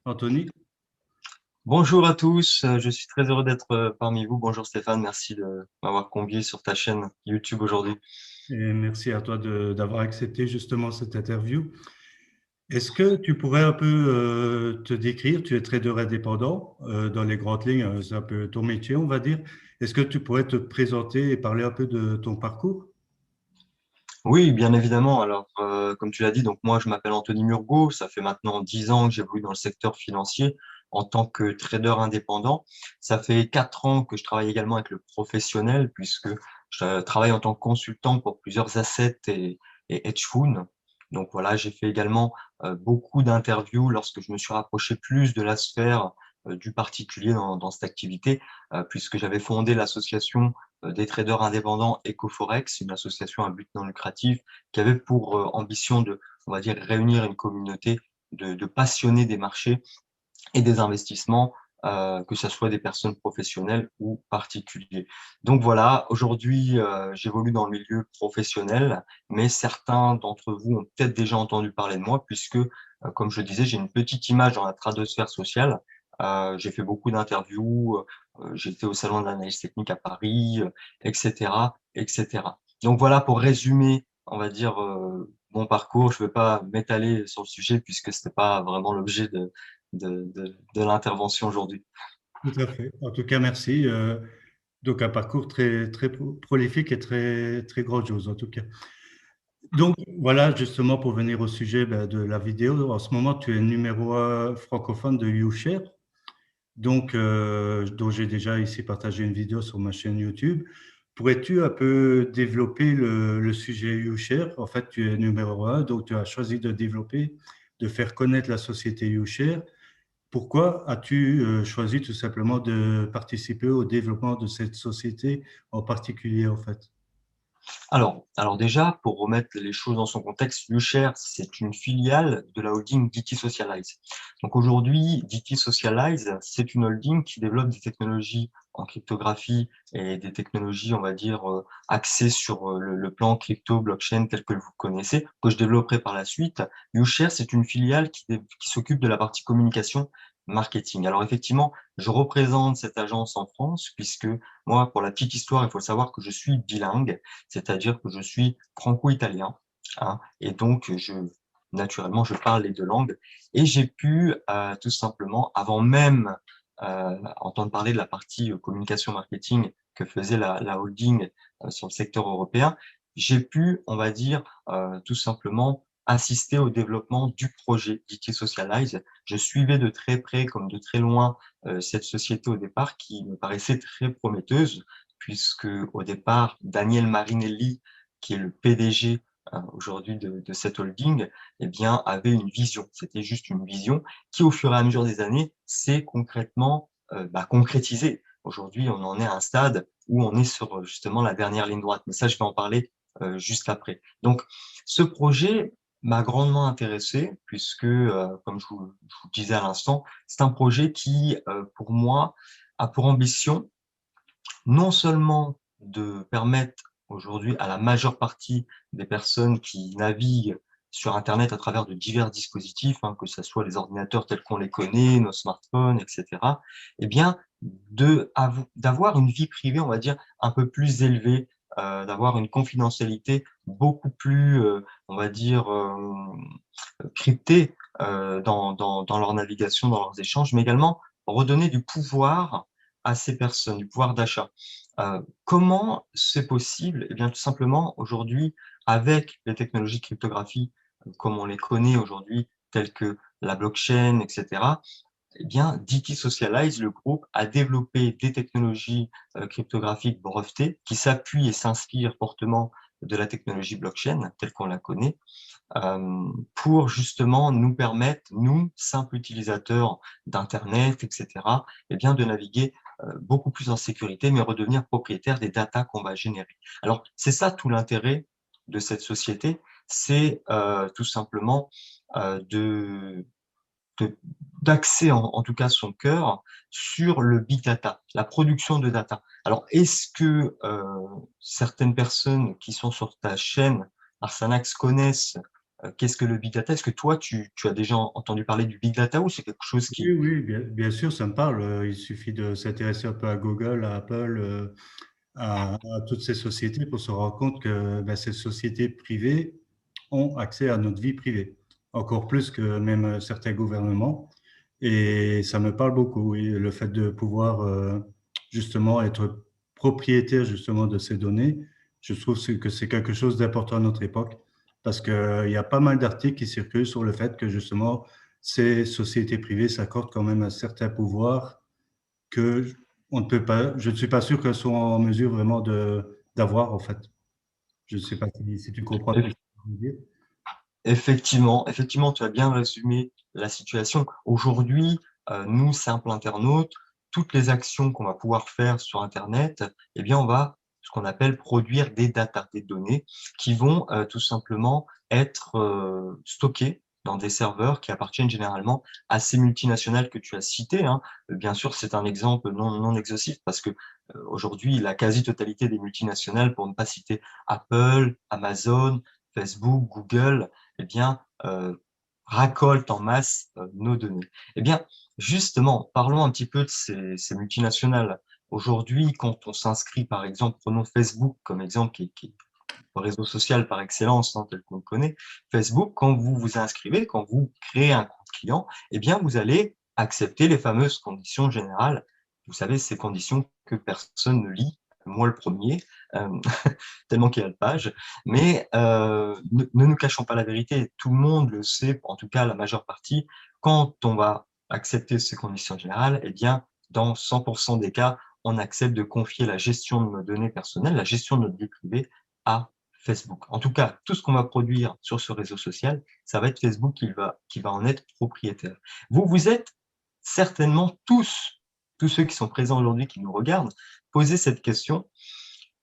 Anthony, Bonjour à tous, je suis très heureux d'être parmi vous. Bonjour Stéphane, merci de m'avoir convié sur ta chaîne YouTube aujourd'hui. et merci à toi d'avoir accepté justement cette interview. Est-ce que tu pourrais un peu te décrire? Tu es trader indépendant dans les grandes lignes, c'est un peu ton métier, on va dire. Est-ce que tu pourrais te présenter et parler un peu de ton parcours? Oui, bien évidemment. Alors, comme tu l'as dit, donc moi je m'appelle Anthony Murgot. Ça fait maintenant 10 ans que j'évolue dans le secteur financier en tant que trader indépendant. Ça fait 4 ans que je travaille également avec le professionnel puisque je travaille en tant que consultant pour plusieurs assets et hedge funds. Donc voilà, j'ai fait également beaucoup d'interviews lorsque je me suis rapproché plus de la sphère du particulier dans cette activité, puisque j'avais fondé l'association des traders indépendants EcoForex, une association à but non lucratif qui avait pour ambition de, on va dire, réunir une communauté de passionnés des marchés et des investissements, que ce soit des personnes professionnelles ou particuliers. Donc voilà, aujourd'hui, j'évolue dans le milieu professionnel, mais certains d'entre vous ont peut-être déjà entendu parler de moi, puisque, comme je disais, j'ai une petite image dans la tradosphère sociale. J'ai fait beaucoup d'interviews, j'étais au salon de l'analyse technique à Paris, etc., etc. Donc voilà, pour résumer, on va dire, mon parcours, je ne vais pas m'étaler sur le sujet puisque ce n'est pas vraiment l'objet de l'intervention aujourd'hui. Tout à fait. En tout cas, merci. Donc, un parcours très prolifique et très grandiose, en tout cas. Donc, voilà, justement, pour venir au sujet de la vidéo, en ce moment, tu es numéro un francophone de YouShare. Donc, dont j'ai déjà ici partagé une vidéo sur ma chaîne YouTube. Pourrais-tu un peu développer le sujet YouShare? En fait, tu es numéro un, donc tu as choisi de développer, de faire connaître la société YouShare. Pourquoi as-tu choisi tout simplement de participer au développement de cette société en particulier, en fait? Alors déjà, pour remettre les choses dans son contexte, UShare, c'est une filiale de la holding DT Socialize. Donc aujourd'hui, DT Socialize, c'est une holding qui développe des technologies en cryptographie et des technologies, on va dire, axées sur le plan crypto, blockchain tel que vous connaissez, que je développerai par la suite. UShare, c'est une filiale qui s'occupe de la partie communication marketing. Alors effectivement, je représente cette agence en France puisque moi, pour la petite histoire, il faut savoir que je suis bilingue, c'est-à-dire que je suis franco-italien, hein, et donc naturellement, je parle les deux langues, et j'ai pu tout simplement, avant même entendre parler de la partie communication marketing que faisait la holding sur le secteur européen, j'ai pu, on va dire, tout simplement assister au développement du projet DT Socialize. Je suivais de très près comme de très loin cette société au départ qui me paraissait très prometteuse, puisque au départ, Daniel Marinelli, qui est le PDG aujourd'hui de cette holding, eh bien, avait une vision. C'était juste une vision qui, au fur et à mesure des années, s'est concrètement concrétisée. Aujourd'hui, on en est à un stade où on est sur justement la dernière ligne droite. Mais ça, je vais en parler juste après. Donc, ce projet m'a grandement intéressé puisque, comme je vous disais à l'instant, c'est un projet qui, pour moi, a pour ambition non seulement de permettre aujourd'hui à la majeure partie des personnes qui naviguent sur Internet à travers de divers dispositifs, hein, que ce soit les ordinateurs tels qu'on les connaît, nos smartphones, etc., eh bien, d'avoir une vie privée, on va dire, un peu plus élevée, d'avoir une confidentialité beaucoup plus, on va dire, cryptée dans leur navigation, dans leurs échanges, mais également redonner du pouvoir à ces personnes, du pouvoir d'achat. Comment c'est possible? Eh bien, tout simplement, aujourd'hui, avec les technologies de cryptographie, comme on les connaît aujourd'hui, telles que la blockchain, etc., eh bien, DT Socialize, le groupe, a développé des technologies cryptographiques brevetées qui s'appuient et s'inspirent fortement de la technologie blockchain, telle qu'on la connaît, pour justement nous permettre, nous, simples utilisateurs d'Internet, etc., eh bien, de naviguer beaucoup plus en sécurité, mais redevenir propriétaire des datas qu'on va générer. Alors, c'est ça tout l'intérêt de cette société, c'est tout simplement de d'axer en tout cas son cœur sur le big data, la production de data. Alors, est-ce que certaines personnes qui sont sur ta chaîne Arsanax connaissent Qu'est-ce que le big data? Est-ce que toi, tu as déjà entendu parler du big data ou c'est quelque chose Oui, qui… oui, bien sûr, ça me parle. Il suffit de s'intéresser un peu à Google, à Apple, à toutes ces sociétés pour se rendre compte que ben, ces sociétés privées ont accès à notre vie privée, encore plus que même certains gouvernements. Et ça me parle beaucoup, oui, le fait de pouvoir justement être propriétaire justement de ces données. Je trouve que c'est quelque chose d'important à notre époque parce qu'il y a pas mal d'articles qui circulent sur le fait que justement ces sociétés privées s'accordent quand même un certain pouvoir que on ne peut pas, je ne suis pas sûr qu'elles soient en mesure vraiment d'avoir en fait. Je ne sais pas si tu comprends un peu ce que je veux dire. Effectivement, tu as bien résumé la situation. Aujourd'hui, nous, simples internautes, toutes les actions qu'on va pouvoir faire sur Internet, eh bien, on va ce qu'on appelle produire des data, des données qui vont tout simplement être stockées dans des serveurs qui appartiennent généralement à ces multinationales que tu as citées, hein. Bien sûr, c'est un exemple non exhaustif parce que aujourd'hui, la quasi-totalité des multinationales, pour ne pas citer Apple, Amazon, Facebook, Google, eh bien, racoltent en masse nos données. Eh bien, justement, parlons un petit peu de ces multinationales. Aujourd'hui, quand on s'inscrit, par exemple, prenons Facebook comme exemple, qui est le réseau social par excellence, hein, tel qu'on le connaît, Facebook, quand vous vous inscrivez, quand vous créez un compte client, eh bien, vous allez accepter les fameuses conditions générales. Vous savez, ces conditions que personne ne lit, moi le premier, euh, tellement qu'il y a de pages. Mais ne nous cachons pas la vérité, tout le monde le sait, en tout cas la majeure partie, quand on va accepter ces conditions générales, eh bien, dans 100% des cas, on accepte de confier la gestion de nos données personnelles, la gestion de notre vie privée à Facebook. En tout cas, tout ce qu'on va produire sur ce réseau social, ça va être Facebook qui va en être propriétaire. Vous êtes certainement tous ceux qui sont présents aujourd'hui, qui nous regardent, poser cette question: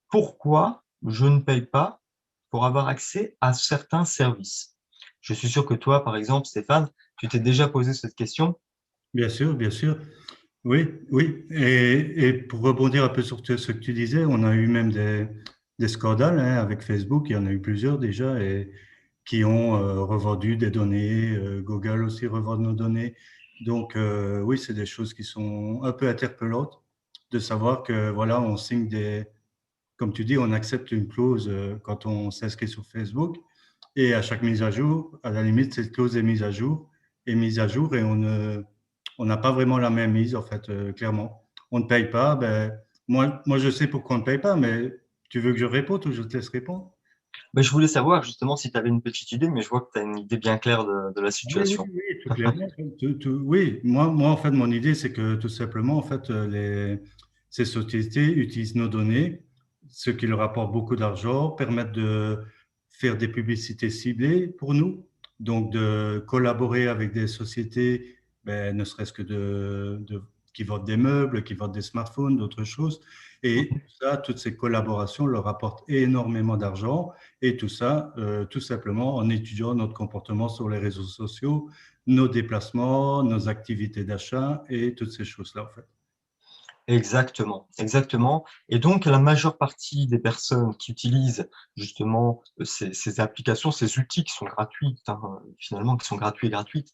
pourquoi je ne paye pas pour avoir accès à certains services? Je suis sûr que toi, par exemple, Stéphane, tu t'es déjà posé cette question. Bien sûr, bien sûr. Oui, oui. Et pour rebondir un peu sur ce que tu disais, on a eu même des scandales hein, avec Facebook. Il y en a eu plusieurs déjà et qui ont revendu des données. Google aussi revend nos données. Donc, oui, c'est des choses qui sont un peu interpellantes de savoir que, voilà, on signe comme tu dis, on accepte une clause quand on s'inscrit sur Facebook. Et à chaque mise à jour, à la limite, cette clause est mise à jour et on n'a pas vraiment la même mise, en fait, clairement. On ne paye pas. Ben, moi, je sais pourquoi on ne paye pas, mais tu veux que je réponde ou je te laisse répondre? Ben, je voulais savoir justement si tu avais une petite idée, mais je vois que tu as une idée bien claire de la Oui, oui, situation. oui, tout clairement. Oui, moi, en fait, mon idée, c'est que tout simplement, en fait, ces sociétés utilisent nos données, ce qui leur apporte beaucoup d'argent, permettent de faire des publicités ciblées pour nous, donc de collaborer avec des sociétés, ben, ne serait-ce que qui vendent des meubles, qui vendent des smartphones, d'autres choses. Et ça, toutes ces collaborations leur apportent énormément d'argent. Et tout ça, tout simplement en étudiant notre comportement sur les réseaux sociaux, nos déplacements, nos activités d'achat et toutes ces choses-là, en fait. Exactement, exactement. Et donc, la majeure partie des personnes qui utilisent justement ces applications, ces outils qui sont gratuits, hein, finalement, qui sont gratuits et gratuites,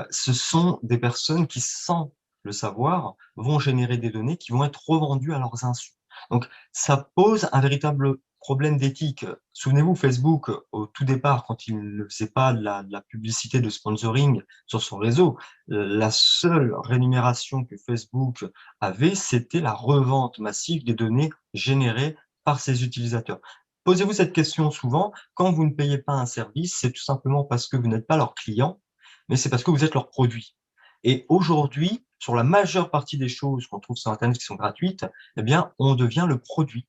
ce sont des personnes qui, sans le savoir, vont générer des données qui vont être revendues à leurs insu. Donc, ça pose un véritable problème d'éthique. Souvenez-vous, Facebook, au tout départ, quand il ne faisait pas de la publicité de sponsoring sur son réseau, la seule rémunération que Facebook avait, c'était la revente massive des données générées par ses utilisateurs. Posez-vous cette question souvent, quand vous ne payez pas un service, c'est tout simplement parce que vous n'êtes pas leur client, mais c'est parce que vous êtes leur produit. Et aujourd'hui, sur la majeure partie des choses qu'on trouve sur Internet qui sont gratuites, eh bien, on devient le produit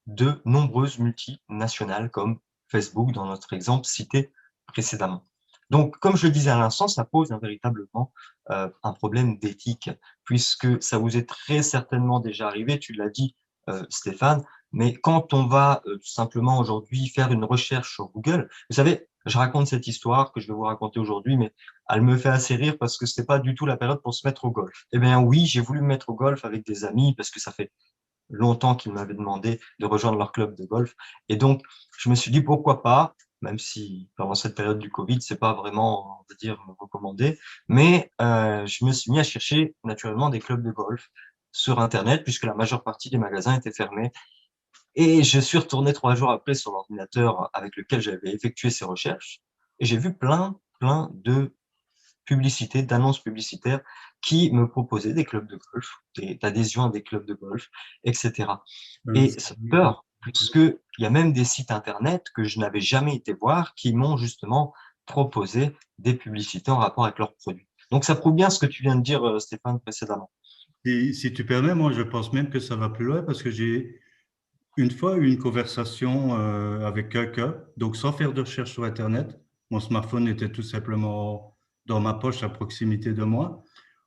de nombreuses multinationales comme Facebook, dans notre exemple cité précédemment. Donc, comme je le disais à l'instant, ça pose véritablement un problème d'éthique, puisque ça vous est très certainement déjà arrivé, tu l'as dit, Stéphane, mais quand on va tout simplement aujourd'hui faire une recherche sur Google, vous savez, je raconte cette histoire que je vais vous raconter aujourd'hui, mais elle me fait assez rire parce que c'était pas du tout la période pour se mettre au golf. Eh bien oui, j'ai voulu me mettre au golf avec des amis parce que ça fait longtemps qu'ils m'avaient demandé de rejoindre leur club de golf. Et donc, je me suis dit, pourquoi pas même si pendant cette période du Covid, c'est pas vraiment, on va dire, recommandé. Mais je me suis mis à chercher naturellement des clubs de golf sur Internet, puisque la majeure partie des magasins étaient fermés. Et je suis retourné 3 jours après sur l'ordinateur avec lequel j'avais effectué ces recherches, et j'ai vu plein de publicités, d'annonces publicitaires qui me proposaient des clubs de golf, d'adhésion à des clubs de golf, etc. Et ça fait peur, puisqu'il y a même des sites internet que je n'avais jamais été voir qui m'ont justement proposé des publicités en rapport avec leurs produits. Donc ça prouve bien ce que tu viens de dire, Stéphane, précédemment. Si tu permets, moi, je pense même que ça va plus loin parce que j'ai une fois eu une conversation avec quelqu'un, donc sans faire de recherche sur Internet. Mon smartphone était tout simplement dans ma poche à proximité de moi.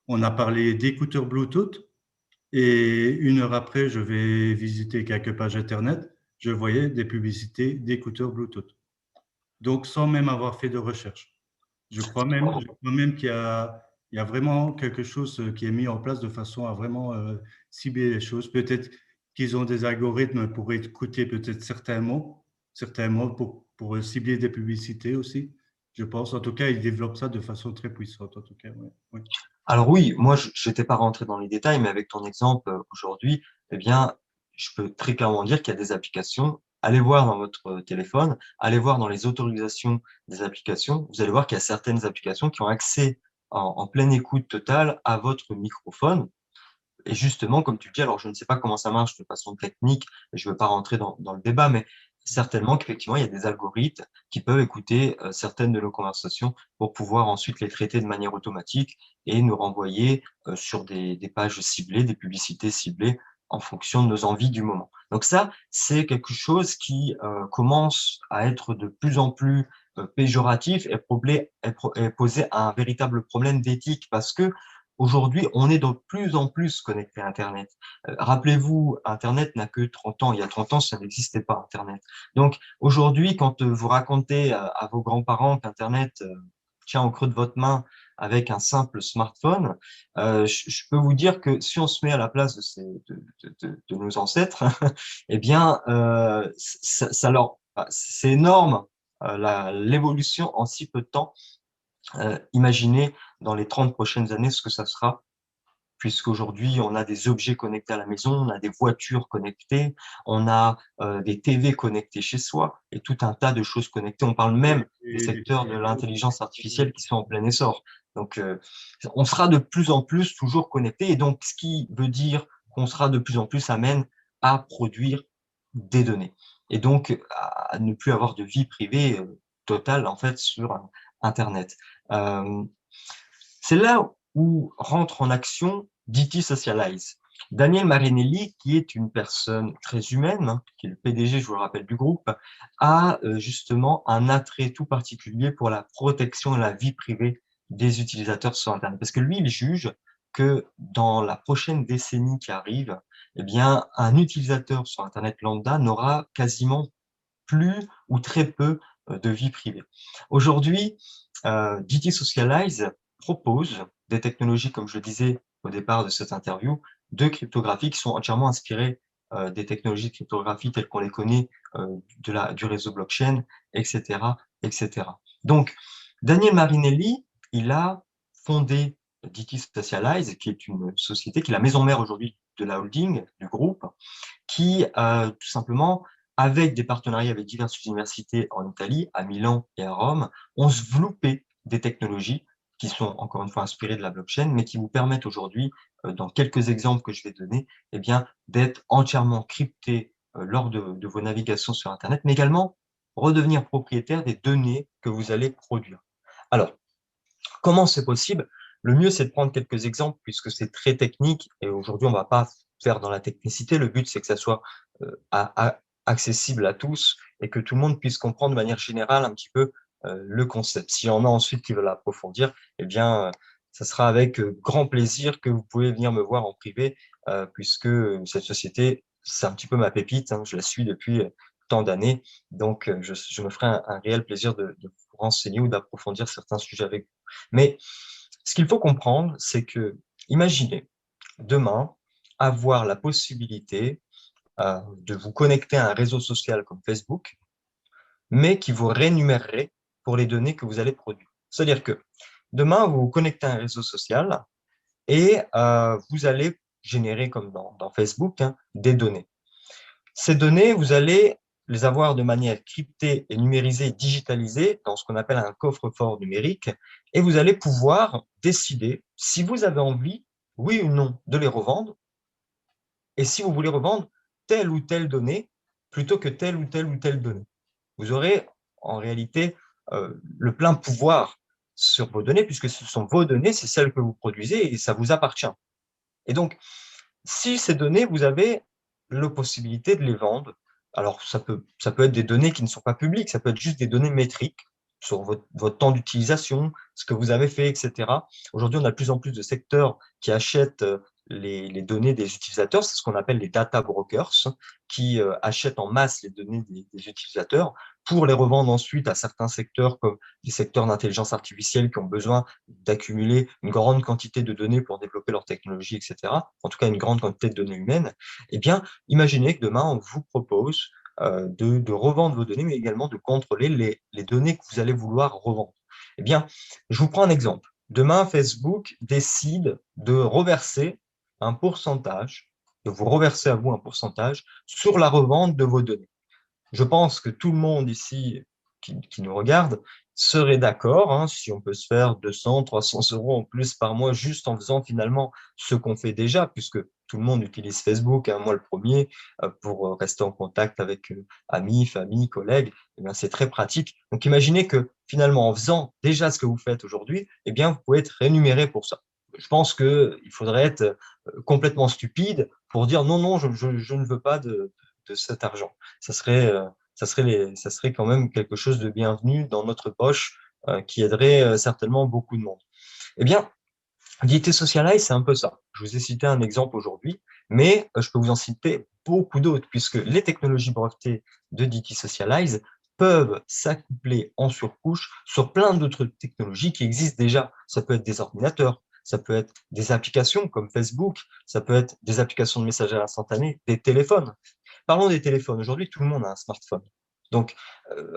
On a parlé d'écouteurs Bluetooth et 1 heure après, je vais visiter quelques pages Internet. Je voyais des publicités d'écouteurs Bluetooth. Donc, sans même avoir fait de recherche. Je crois même qu'il y a vraiment quelque chose qui est mis en place de façon à vraiment cibler les choses. Peut-être qu'ils ont des algorithmes pour écouter peut-être certains mots pour cibler des publicités aussi. Je pense, en tout cas, ils développent ça de façon très puissante, en tout cas. Ouais. Oui. Alors oui, moi, je n'étais pas rentré dans les détails, mais avec ton exemple aujourd'hui, eh bien, je peux très clairement dire qu'il y a des applications. Allez voir dans votre téléphone, allez voir dans les autorisations des applications. Vous allez voir qu'il y a certaines applications qui ont accès en pleine écoute totale à votre microphone. Et justement, comme tu le dis, alors je ne sais pas comment ça marche de façon technique, et je ne veux pas rentrer dans le débat, mais certainement qu'effectivement, il y a des algorithmes qui peuvent écouter certaines de nos conversations pour pouvoir ensuite les traiter de manière automatique et nous renvoyer sur des pages ciblées, des publicités ciblées en fonction de nos envies du moment. Donc ça, c'est quelque chose qui commence à être de plus en plus péjoratif et poser un véritable problème d'éthique parce que aujourd'hui, on est de plus en plus connecté à Internet. Rappelez-vous, Internet n'a que 30 ans. Il y a 30 ans, ça n'existait pas, Internet. Donc, aujourd'hui, quand vous racontez à vos grands-parents qu'Internet tient au creux de votre main avec un simple smartphone, je peux vous dire que si on se met à la place de nos ancêtres, eh bien, c'est énorme, l'évolution en si peu de temps. Imaginez dans les 30 prochaines années ce que ça sera, puisqu'aujourd'hui, on a des objets connectés à la maison, on a des voitures connectées, on a des TV connectées chez soi et tout un tas de choses connectées. On parle même des secteurs de l'intelligence artificielle qui sont en plein essor. Donc, on sera de plus en plus toujours connectés et donc, ce qui veut dire qu'on sera de plus en plus amène à produire des données et donc à ne plus avoir de vie privée totale en fait sur Internet. Euh, c'est là où rentre en action DT Socialize. Daniel Marinelli, qui est une personne très humaine, hein, qui est le PDG, je vous le rappelle, du groupe, a justement un attrait tout particulier pour la protection et la vie privée des utilisateurs sur Internet. Parce que lui, il juge que dans la prochaine décennie qui arrive, eh bien, un utilisateur sur Internet lambda n'aura quasiment plus ou très peu de vie privée. Aujourd'hui, DT Socialize propose des technologies, comme je le disais au départ de cette interview, de cryptographie qui sont entièrement inspirées des technologies de cryptographie telles qu'on les connaît du réseau blockchain, etc., etc. Donc, Daniel Marinelli, il a fondé DT Socialize, qui est une société qui est la maison mère aujourd'hui de la holding, du groupe, qui tout simplement avec des partenariats avec diverses universités en Italie, à Milan et à Rome, ont développé des technologies qui sont encore une fois inspirées de la blockchain, mais qui vous permettent aujourd'hui, dans quelques exemples que je vais donner, eh bien, d'être entièrement crypté lors de vos navigations sur Internet, mais également redevenir propriétaire des données que vous allez produire. Alors, comment c'est possible? Le mieux, c'est de prendre quelques exemples puisque c'est très technique et aujourd'hui, on ne va pas faire dans la technicité. Le but, c'est que ça soit accessible à tous et que tout le monde puisse comprendre de manière générale un petit peu le concept. S'il y en a ensuite qui veulent approfondir, eh bien, ça sera avec grand plaisir que vous pouvez venir me voir en privé puisque cette société, c'est un petit peu ma pépite. Hein, je la suis depuis tant d'années. Donc, je me ferai un réel plaisir de vous renseigner ou d'approfondir certains sujets avec vous. Mais ce qu'il faut comprendre, c'est que, imaginez demain avoir la possibilité de vous connecter à un réseau social comme Facebook, mais qui vous rémunérerait pour les données que vous allez produire. C'est-à-dire que demain, vous vous connectez à un réseau social et vous allez générer, comme dans Facebook, hein, des données. Ces données, vous allez les avoir de manière cryptée et numérisée, digitalisée, dans ce qu'on appelle un coffre-fort numérique, et vous allez pouvoir décider si vous avez envie, oui ou non, de les revendre, et si vous voulez revendre telle ou telle donnée plutôt que telle ou telle ou telle donnée. Vous aurez en réalité le plein pouvoir sur vos données, puisque ce sont vos données, c'est celles que vous produisez et ça vous appartient. Et donc, si ces données, vous avez la possibilité de les vendre, alors ça peut être des données qui ne sont pas publiques, ça peut être juste des données métriques sur votre temps d'utilisation, ce que vous avez fait, etc. Aujourd'hui, on a de plus en plus de secteurs qui achètent les données des utilisateurs, c'est ce qu'on appelle les data brokers, qui achètent en masse les données des utilisateurs pour les revendre ensuite à certains secteurs comme les secteurs d'intelligence artificielle qui ont besoin d'accumuler une grande quantité de données pour développer leur technologie, etc. En tout cas, une grande quantité de données humaines. Eh bien, imaginez que demain, on vous propose de revendre vos données, mais également de contrôler les données que vous allez vouloir revendre. Eh bien, je vous prends un exemple. Demain, Facebook décide de reverser un pourcentage, de vous reverser à vous un pourcentage sur la revente de vos données. Je pense que tout le monde ici qui nous regarde serait d'accord, hein, si on peut se faire 200, 300 euros en plus par mois juste en faisant finalement ce qu'on fait déjà, puisque tout le monde utilise Facebook, hein, moi le premier, pour rester en contact avec amis, famille, collègues, eh bien, c'est très pratique. Donc imaginez que finalement en faisant déjà ce que vous faites aujourd'hui, eh bien, vous pouvez être rémunéré pour ça. Je pense qu'il faudrait être complètement stupide pour dire non, non, je ne veux pas de cet argent. Ça serait, ça serait quand même quelque chose de bienvenu dans notre poche qui aiderait certainement beaucoup de monde. Eh bien, DT Socialize, c'est un peu ça. Je vous ai cité un exemple aujourd'hui, mais je peux vous en citer beaucoup d'autres, puisque les technologies brevetées de DT Socialize peuvent s'accoupler en surcouche sur plein d'autres technologies qui existent déjà. Ça peut être des ordinateurs, ça peut être des applications comme Facebook, ça peut être des applications de messagerie instantanée, des téléphones. Parlons des téléphones. Aujourd'hui, tout le monde a un smartphone. Donc,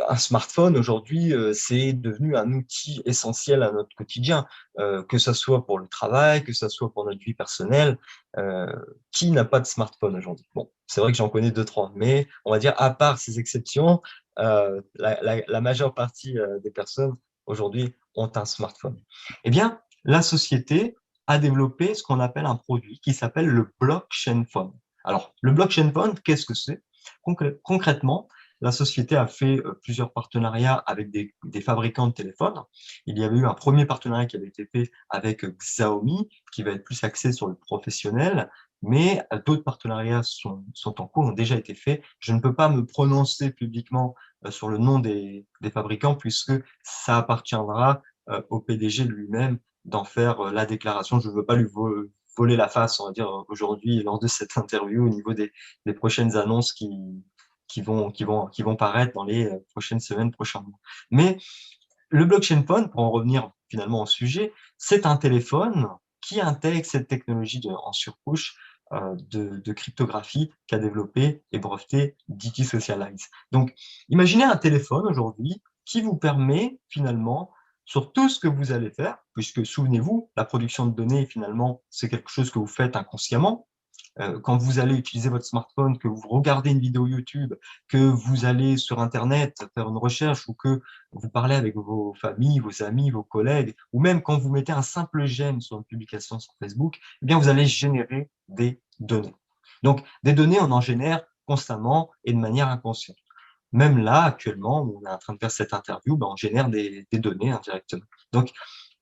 un smartphone, aujourd'hui, c'est devenu un outil essentiel à notre quotidien, que ce soit pour le travail, que ce soit pour notre vie personnelle. Euh, qui n'a pas de smartphone aujourd'hui? Bon, c'est vrai que j'en connais deux, trois, mais on va dire, à part ces exceptions, la majeure partie des personnes aujourd'hui ont un smartphone. Eh bien, la société a développé ce qu'on appelle un produit qui s'appelle le blockchain phone. Alors, le blockchain phone, qu'est-ce que c'est? Concrètement, la société a fait plusieurs partenariats avec des fabricants de téléphones. Il y avait eu un premier partenariat qui avait été fait avec Xiaomi, qui va être plus axé sur le professionnel, mais d'autres partenariats sont en cours, ont déjà été faits. Je ne peux pas me prononcer publiquement sur le nom des fabricants, puisque ça appartiendra au PDG lui-même d'en faire la déclaration. Je ne veux pas lui voler la face, on va dire, aujourd'hui, lors de cette interview, au niveau des prochaines annonces qui vont paraître dans les prochaines semaines, prochains mois. Mais le blockchain phone, pour en revenir finalement au sujet, c'est un téléphone qui intègre cette technologie en surcouche de cryptographie qu'a développé et breveté DT Socialize. Donc, imaginez un téléphone aujourd'hui qui vous permet finalement, sur tout ce que vous allez faire, puisque souvenez-vous, la production de données, finalement, c'est quelque chose que vous faites inconsciemment, quand vous allez utiliser votre smartphone, que vous regardez une vidéo YouTube, que vous allez sur Internet faire une recherche ou que vous parlez avec vos familles, vos amis, vos collègues, ou même quand vous mettez un simple j'aime sur une publication sur Facebook, eh bien, vous allez générer des données. Donc, des données, on en génère constamment et de manière inconsciente. Même là, actuellement, on est en train de faire cette interview, ben, on génère des données indirectement. Donc,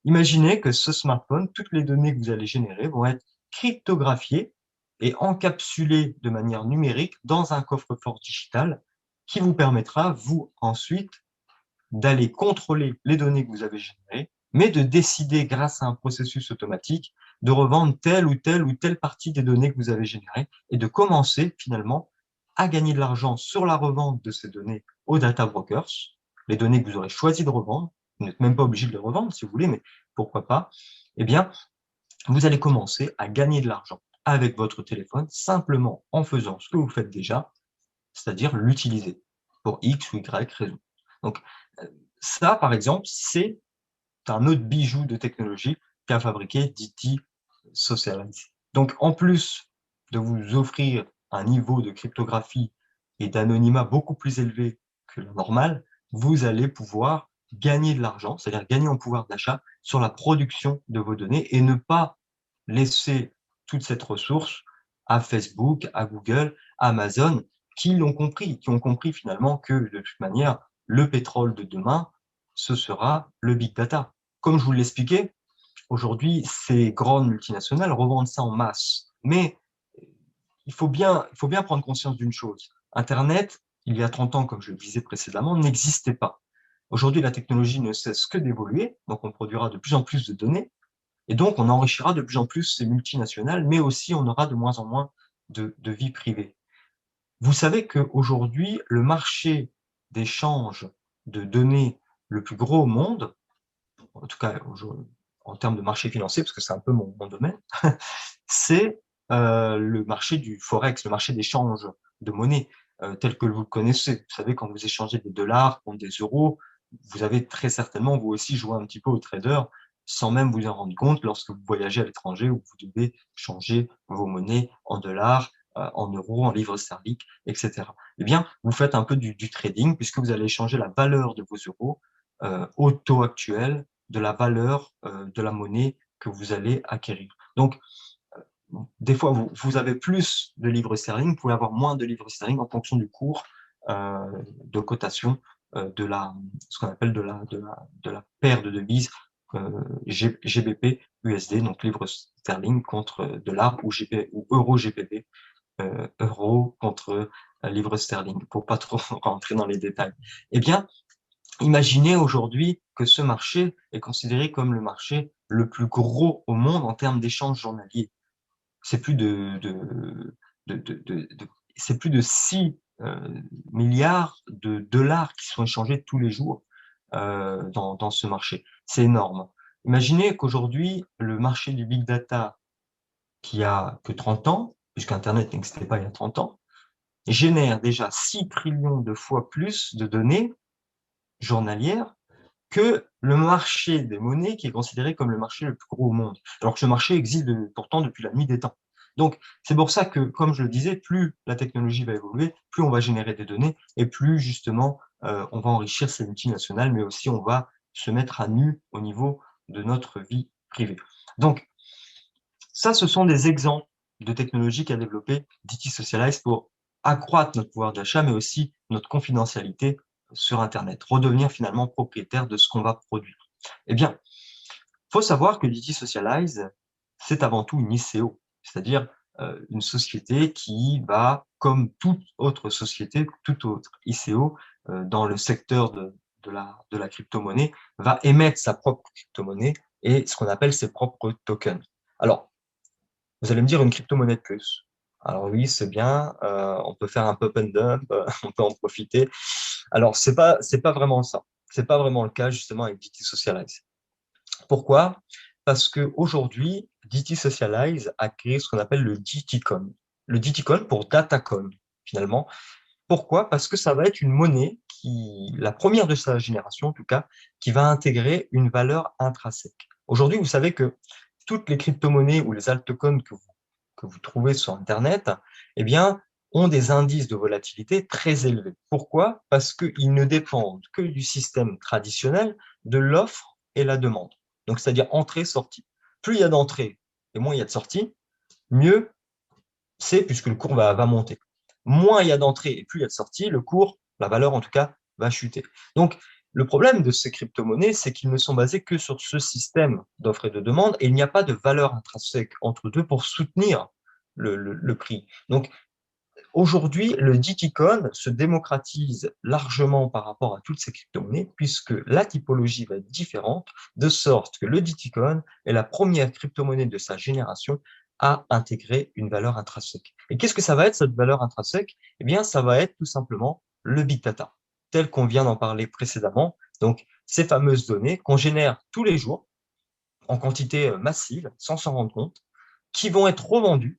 imaginez que ce smartphone, toutes les données que vous allez générer vont être cryptographiées et encapsulées de manière numérique dans un coffre-fort digital qui vous permettra, vous, ensuite, d'aller contrôler les données que vous avez générées, mais de décider, grâce à un processus automatique, de revendre telle ou telle ou telle partie des données que vous avez générées et de commencer, finalement, à gagner de l'argent sur la revente de ces données aux data brokers, les données que vous aurez choisi de revendre. Vous n'êtes même pas obligé de les revendre si vous voulez, mais pourquoi pas? Eh bien, vous allez commencer à gagner de l'argent avec votre téléphone simplement en faisant ce que vous faites déjà, c'est-à-dire l'utiliser pour X ou Y raison. Donc, ça, par exemple, c'est un autre bijou de technologie qu'a fabriqué DT Socialize. Donc, en plus de vous offrir un niveau de cryptographie et d'anonymat beaucoup plus élevé que le normal, vous allez pouvoir gagner de l'argent, c'est-à-dire gagner en pouvoir d'achat sur la production de vos données et ne pas laisser toute cette ressource à Facebook, à Google, à Amazon, qui ont compris finalement que de toute manière, le pétrole de demain, ce sera le big data. Comme je vous l'expliquais, aujourd'hui, ces grandes multinationales revendent ça en masse. Mais il faut bien prendre conscience d'une chose. Internet, il y a 30 ans, comme je le disais précédemment, n'existait pas. Aujourd'hui, la technologie ne cesse que d'évoluer, donc on produira de plus en plus de données, et donc on enrichira de plus en plus ces multinationales, mais aussi on aura de moins en moins de vie privée. Vous savez qu'aujourd'hui, le marché d'échange de données le plus gros au monde, en tout cas en termes de marché financier, parce que c'est un peu mon domaine, c'est le marché du forex, le marché d'échange de monnaie, tel que vous le connaissez. Vous savez, quand vous échangez des dollars contre des euros, vous avez très certainement, vous aussi, joué un petit peu au trader sans même vous en rendre compte lorsque vous voyagez à l'étranger où vous devez changer vos monnaies en dollars, en euros, en livres sterling, etc. Eh bien, vous faites un peu du trading puisque vous allez changer la valeur de vos euros au taux actuel de la valeur de la monnaie que vous allez acquérir. Donc, des fois, vous avez plus de livres sterling, vous pouvez avoir moins de livres sterling en fonction du cours de cotation de ce qu'on appelle de la paire de devises GBP USD, donc livre sterling contre dollar ou euro GBP, euro contre livre sterling, pour pas trop rentrer dans les détails. Eh bien, imaginez aujourd'hui que ce marché est considéré comme le marché le plus gros au monde en termes d'échanges journaliers. C'est plus c'est plus de 6 milliards de dollars qui sont échangés tous les jours dans ce marché. C'est énorme. Imaginez qu'aujourd'hui, le marché du big data, qui a que 30 ans, puisqu'Internet n'existait pas il y a 30 ans, génère déjà 6 trillions de fois plus de données journalières que le marché des monnaies qui est considéré comme le marché le plus gros au monde, alors que ce marché existe pourtant depuis la nuit des temps. Donc, c'est pour ça que, comme je le disais, plus la technologie va évoluer, plus on va générer des données et plus, justement, on va enrichir ces multinationales, mais aussi on va se mettre à nu au niveau de notre vie privée. Donc, ça, ce sont des exemples de technologies qu'a développé DT Socialize pour accroître notre pouvoir d'achat, mais aussi notre confidentialité sur Internet, redevenir finalement propriétaire de ce qu'on va produire. Eh bien, il faut savoir que DT Socialize, c'est avant tout une ICO, c'est-à-dire une société qui va, comme toute autre société, toute autre ICO, dans le secteur de la crypto-monnaie, va émettre sa propre crypto-monnaie et ce qu'on appelle ses propres tokens. Alors, vous allez me dire une crypto-monnaie de plus. Alors oui, c'est bien, on peut faire un pump and dump, on peut en profiter. Alors, c'est pas vraiment ça. C'est pas vraiment le cas, justement, avec DT Socialize. Pourquoi? Parce qu'aujourd'hui, DT Socialize a créé ce qu'on appelle le DTCoin. Le DTCoin pour Datacoin, finalement. Pourquoi? Parce que ça va être une monnaie la première de sa génération, en tout cas, qui va intégrer une valeur intrinsèque. Aujourd'hui, vous savez que toutes les crypto-monnaies ou les altcoins que vous trouvez sur Internet, eh bien, ont des indices de volatilité très élevés. Pourquoi? Parce qu'ils ne dépendent que du système traditionnel de l'offre et la demande. Donc, c'est-à-dire entrée-sortie. Plus il y a d'entrée et moins il y a de sortie, mieux c'est puisque le cours va monter. Moins il y a d'entrée et plus il y a de sortie, le cours, la valeur en tout cas, va chuter. Donc, le problème de ces crypto-monnaies, c'est qu'ils ne sont basés que sur ce système d'offre et de demande et il n'y a pas de valeur intrinsèque entre deux pour soutenir le prix. Donc, aujourd'hui, le DTCoin se démocratise largement par rapport à toutes ces crypto-monnaies puisque la typologie va être différente, de sorte que le DTCoin est la première crypto-monnaie de sa génération à intégrer une valeur intrinsèque. Et qu'est-ce que ça va être, cette valeur intrinsèque? Eh bien, ça va être tout simplement le big data, tel qu'on vient d'en parler précédemment. Donc, ces fameuses données qu'on génère tous les jours en quantité massive, sans s'en rendre compte, qui vont être revendues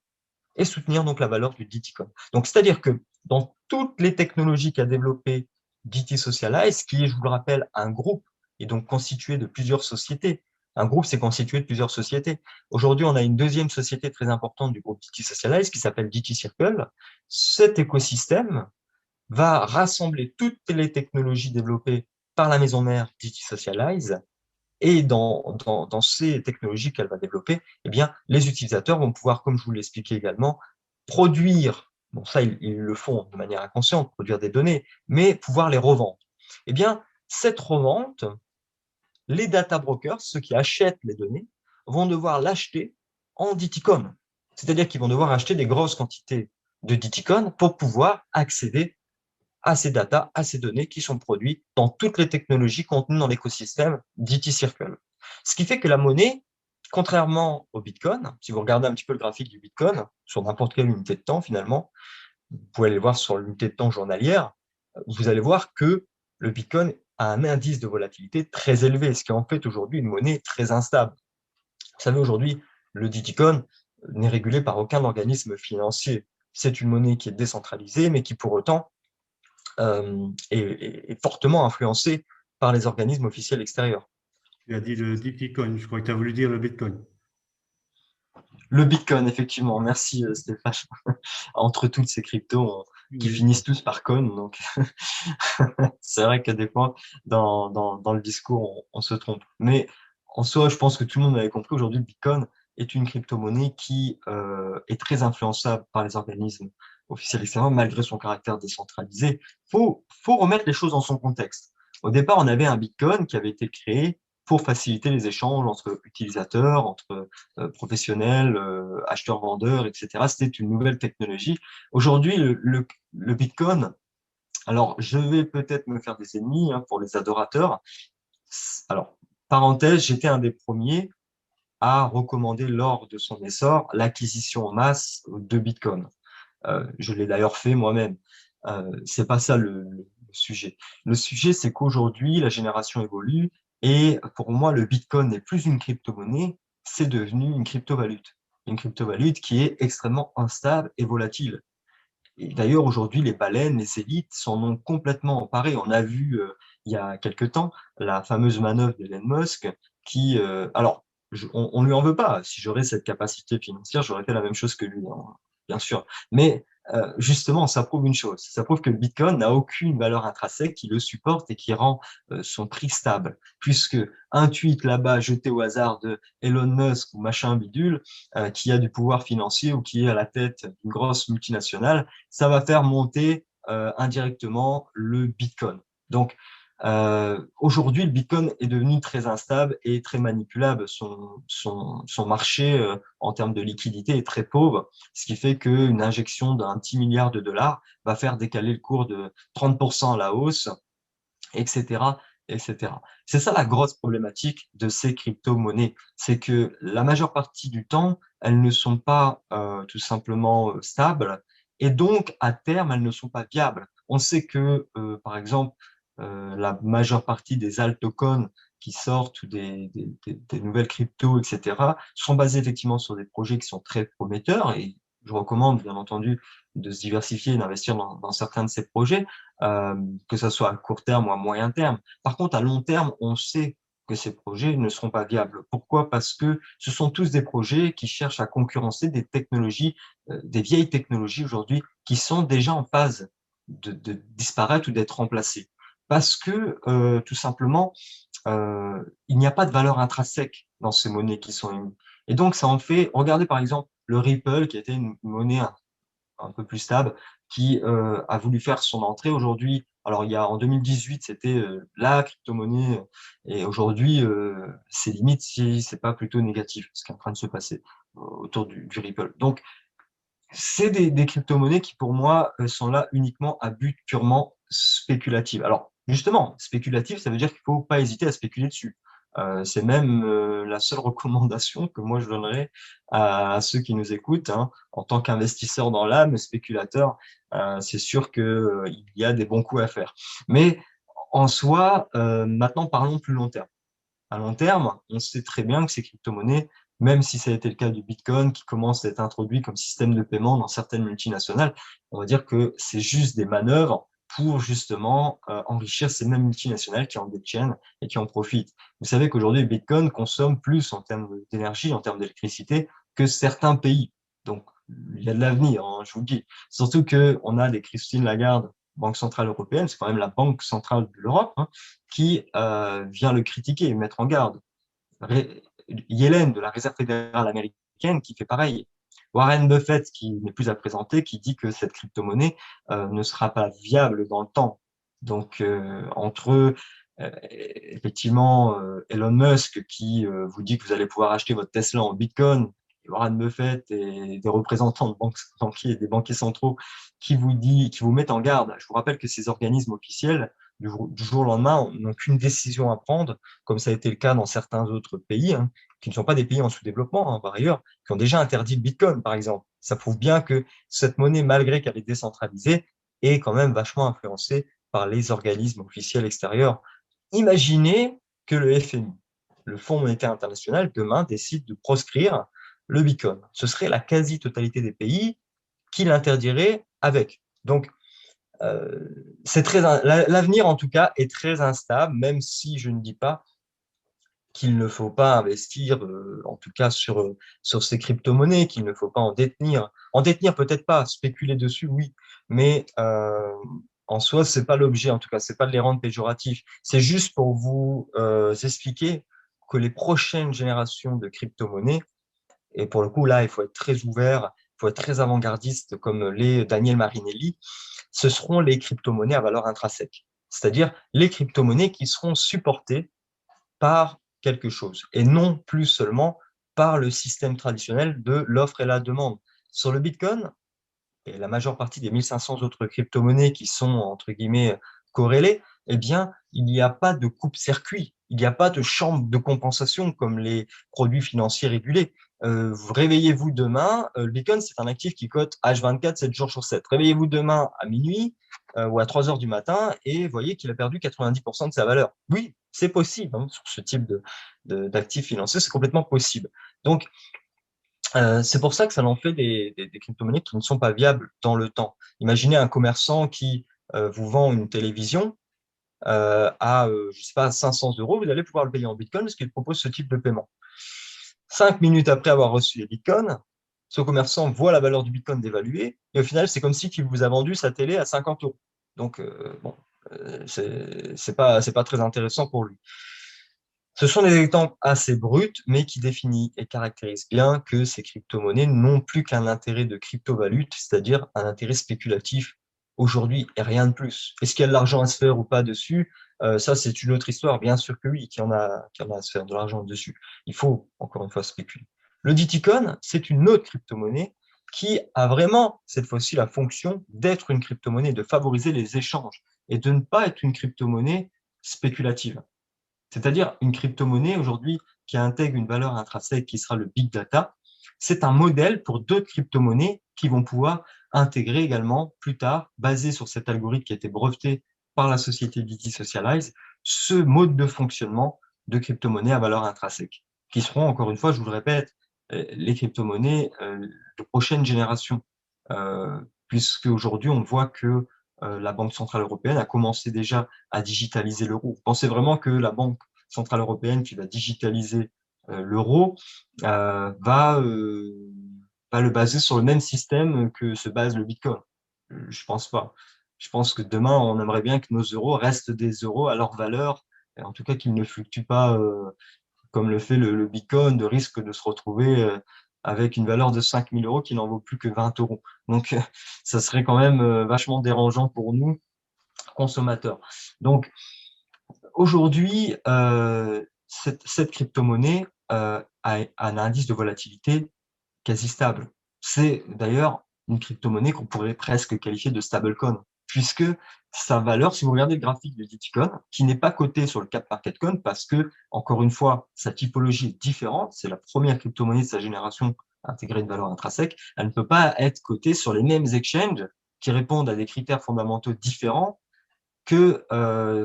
et soutenir donc la valeur du DTCoin. Donc, c'est-à-dire que dans toutes les technologies qu'a développées DT Socialize, qui est, je vous le rappelle, un groupe, et donc constitué de plusieurs sociétés. Un groupe, c'est constitué de plusieurs sociétés. Aujourd'hui, on a une deuxième société très importante du groupe DT Socialize qui s'appelle DT Circle. Cet écosystème va rassembler toutes les technologies développées par la maison mère DT Socialize, et dans ces technologies qu'elle va développer, eh bien, les utilisateurs vont pouvoir, comme je vous l'expliquais également, produire, bon ça ils le font de manière inconsciente, produire des données, mais pouvoir les revendre. Eh bien, cette revente, les data brokers, ceux qui achètent les données, vont devoir l'acheter en DTCON. C'est-à-dire qu'ils vont devoir acheter des grosses quantités de DTCON pour pouvoir accéder à ces data, à ces données qui sont produites dans toutes les technologies contenues dans l'écosystème DT Circle. Ce qui fait que la monnaie, contrairement au Bitcoin, si vous regardez un petit peu le graphique du Bitcoin, sur n'importe quelle unité de temps finalement, vous pouvez aller voir sur l'unité de temps journalière, vous allez voir que le Bitcoin a un indice de volatilité très élevé, ce qui est en fait aujourd'hui une monnaie très instable. Vous savez, aujourd'hui, le Digicon n'est régulé par aucun organisme financier. C'est une monnaie qui est décentralisée, mais qui pour autant est fortement influencée par les organismes officiels extérieurs. Tu as dit le Bitcoin, je crois que tu as voulu dire le Bitcoin. Le Bitcoin, effectivement, merci Stéphane. Entre toutes ces cryptos qui Oui. finissent tous par con, donc c'est vrai que des fois, dans le discours, on se trompe. Mais en soi, je pense que tout le monde avait compris, aujourd'hui, le Bitcoin est une crypto-monnaie qui est très influençable par les organismes officiels extérieurs, malgré son caractère décentralisé. Faut remettre les choses dans son contexte. Au départ, on avait un Bitcoin qui avait été créé pour faciliter les échanges entre utilisateurs, entre professionnels, acheteurs-vendeurs, etc. C'était une nouvelle technologie. Aujourd'hui, le Bitcoin, alors je vais peut-être me faire des ennemis pour les adorateurs. Alors, parenthèse, j'étais un des premiers à recommander lors de son essor l'acquisition en masse de Bitcoin. Je l'ai d'ailleurs fait moi-même. C'est pas ça le sujet. Le sujet, c'est qu'aujourd'hui, la génération évolue et pour moi, le Bitcoin n'est plus une crypto-monnaie, c'est devenu une crypto-valute. Une crypto-valute qui est extrêmement instable et volatile. Et d'ailleurs, aujourd'hui, les baleines, les élites s'en ont complètement emparés. On a vu il y a quelque temps la fameuse manœuvre d'Elon Musk qui, alors, on lui en veut pas. Si j'aurais cette capacité financière, j'aurais fait la même chose que lui, hein, bien sûr. Mais justement, ça prouve une chose. Ça prouve que le Bitcoin n'a aucune valeur intrinsèque qui le supporte et qui rend son prix stable. Puisque un tweet là-bas jeté au hasard de Elon Musk ou machin bidule, qui a du pouvoir financier ou qui est à la tête d'une grosse multinationale, ça va faire monter indirectement le Bitcoin. Donc, aujourd'hui, le Bitcoin est devenu très instable et très manipulable. Son marché en termes de liquidité est très pauvre, ce qui fait qu'une injection d'un petit milliard de dollars va faire décaler le cours de 30% à la hausse, etc., etc. C'est ça la grosse problématique de ces crypto-monnaies, c'est que la majeure partie du temps, elles ne sont pas tout simplement stables et donc à terme, elles ne sont pas viables. On sait que, par exemple, la majeure partie des altcoins qui sortent ou des nouvelles cryptos, etc., sont basées effectivement sur des projets qui sont très prometteurs et je recommande bien entendu de se diversifier et d'investir dans certains de ces projets, que ce soit à court terme ou à moyen terme. Par contre, à long terme, on sait que ces projets ne seront pas viables. Pourquoi? Parce que ce sont tous des projets qui cherchent à concurrencer des technologies, des vieilles technologies aujourd'hui qui sont déjà en phase de disparaître ou d'être remplacées. Parce que tout simplement, il n'y a pas de valeur intrinsèque dans ces monnaies qui sont émises. Et donc, ça en fait, regardez par exemple le Ripple, qui était une monnaie un peu plus stable, qui a voulu faire son entrée aujourd'hui. Alors, il y a en 2018, c'était la crypto-monnaie, et aujourd'hui, c'est limite si c'est pas plutôt négatif ce qui est en train de se passer autour du Ripple. Donc, c'est des crypto-monnaies qui, pour moi, sont là uniquement à but purement spéculatif. Alors, justement, spéculatif, ça veut dire qu'il ne faut pas hésiter à spéculer dessus. C'est même la seule recommandation que moi je donnerais à ceux qui nous écoutent, hein. En tant qu'investisseur dans l'âme, spéculateur, c'est sûr qu'il y a des bons coups à faire. Mais en soi, maintenant parlons plus long terme. À long terme, on sait très bien que ces crypto-monnaies, même si ça a été le cas du Bitcoin qui commence à être introduit comme système de paiement dans certaines multinationales, on va dire que c'est juste des manœuvres pour justement enrichir ces mêmes multinationales qui en détiennent et qui en profitent. Vous savez qu'aujourd'hui, le Bitcoin consomme plus en termes d'énergie, en termes d'électricité, que certains pays. Donc, il y a de l'avenir, hein, je vous le dis. Surtout qu'on a des Christine Lagarde, Banque centrale européenne, c'est quand même la banque centrale de l'Europe, hein, qui vient le critiquer et mettre en garde. Yellen de la Réserve fédérale américaine qui fait pareil. Warren Buffett, qui n'est plus à présenter, qui dit que cette crypto-monnaie ne sera pas viable dans le temps. Donc, entre effectivement Elon Musk qui vous dit que vous allez pouvoir acheter votre Tesla en Bitcoin, et Warren Buffett et des représentants de banquiers et des banquiers centraux qui vous mettent en garde. Je vous rappelle que ces organismes officiels, du jour au lendemain, n'ont qu'une décision à prendre, comme ça a été le cas dans certains autres pays, hein, qui ne sont pas des pays en sous-développement, hein, par ailleurs, qui ont déjà interdit le Bitcoin, par exemple. Ça prouve bien que cette monnaie, malgré qu'elle est décentralisée, est quand même vachement influencée par les organismes officiels extérieurs. Imaginez que le FMI, le Fonds monétaire international, demain décide de proscrire le Bitcoin. Ce serait la quasi-totalité des pays qui l'interdiraient avec. Donc, l'avenir, en tout cas, est très instable, même si je ne dis pas qu'il ne faut pas investir, en tout cas sur ces crypto-monnaies, qu'il ne faut pas en détenir. En détenir, peut-être pas, spéculer dessus, oui, mais en soi, c'est pas l'objet, en tout cas, c'est pas de les rendre péjoratifs. C'est juste pour vous expliquer que les prochaines générations de crypto-monnaies, et pour le coup, là, il faut être très ouvert, il faut être très avant-gardiste, comme les Daniel Marinelli, ce seront les crypto-monnaies à valeur intrinsèque, c'est-à-dire les crypto-monnaies qui seront supportées par quelque chose et non plus seulement par le système traditionnel de l'offre et la demande. Sur le Bitcoin et la majeure partie des 1500 autres crypto-monnaies qui sont, entre guillemets, corrélées, eh bien, il n'y a pas de coupe-circuit, il n'y a pas de chambre de compensation comme les produits financiers régulés. Réveillez-vous demain, le Bitcoin, c'est un actif qui cote H24, 7 jours sur 7. Réveillez-vous demain à minuit ou à 3 heures du matin et voyez qu'il a perdu 90% de sa valeur. Oui, c'est possible, hein, sur ce type d'actifs financiers, c'est complètement possible. Donc, c'est pour ça que ça en fait des crypto-monnaies qui ne sont pas viables dans le temps. Imaginez un commerçant qui vous vend une télévision à, je sais pas, 500 euros, vous allez pouvoir le payer en Bitcoin parce qu'il propose ce type de paiement. 5 minutes après avoir reçu les Bitcoins, ce commerçant voit la valeur du Bitcoin dévaluer et au final, c'est comme si il vous a vendu sa télé à 50 euros. Donc, bon, c'est pas très intéressant pour lui. Ce sont des exemples assez bruts, mais qui définissent et caractérisent bien que ces crypto-monnaies n'ont plus qu'un intérêt de crypto-valute, c'est-à-dire un intérêt spéculatif aujourd'hui et rien de plus. Est-ce qu'il y a de l'argent à se faire ou pas dessus? Ça, c'est une autre histoire. Bien sûr que oui, qu'il y en a à se faire de l'argent dessus. Il faut, encore une fois, spéculer. Le Diticoin, c'est une autre crypto-monnaie qui a vraiment, cette fois-ci, la fonction d'être une crypto-monnaie, de favoriser les échanges et de ne pas être une crypto-monnaie spéculative. C'est-à-dire une crypto-monnaie aujourd'hui qui intègre une valeur intrinsèque qui sera le big data. C'est un modèle pour d'autres crypto-monnaies qui vont pouvoir intégrer également plus tard, basé sur cet algorithme qui a été breveté par la société BT Socialize, ce mode de fonctionnement de crypto-monnaies à valeur intrinsèque, qui seront, encore une fois, je vous le répète, les crypto-monnaies de prochaine génération, puisque aujourd'hui on voit que la Banque centrale européenne a commencé déjà à digitaliser l'euro. Vous pensez vraiment que la Banque centrale européenne qui va digitaliser l'euro va le baser sur le même système que se base le Bitcoin? Je pense pas. Je pense que demain, on aimerait bien que nos euros restent des euros à leur valeur, et en tout cas qu'ils ne fluctuent pas comme le fait le Bitcoin, de risque de se retrouver avec une valeur de 5 000 euros qui n'en vaut plus que 20 euros. Donc, ça serait quand même vachement dérangeant pour nous, consommateurs. Donc, aujourd'hui, cette crypto-monnaie a un indice de volatilité quasi stable. C'est d'ailleurs une crypto-monnaie qu'on pourrait presque qualifier de stablecoin, puisque sa valeur, si vous regardez le graphique de Diticoin, qui n'est pas coté sur le Cap Market Coin, parce que, encore une fois, sa typologie est différente, c'est la première crypto-monnaie de sa génération à intégrer une valeur intrinsèque, elle ne peut pas être cotée sur les mêmes exchanges qui répondent à des critères fondamentaux différents que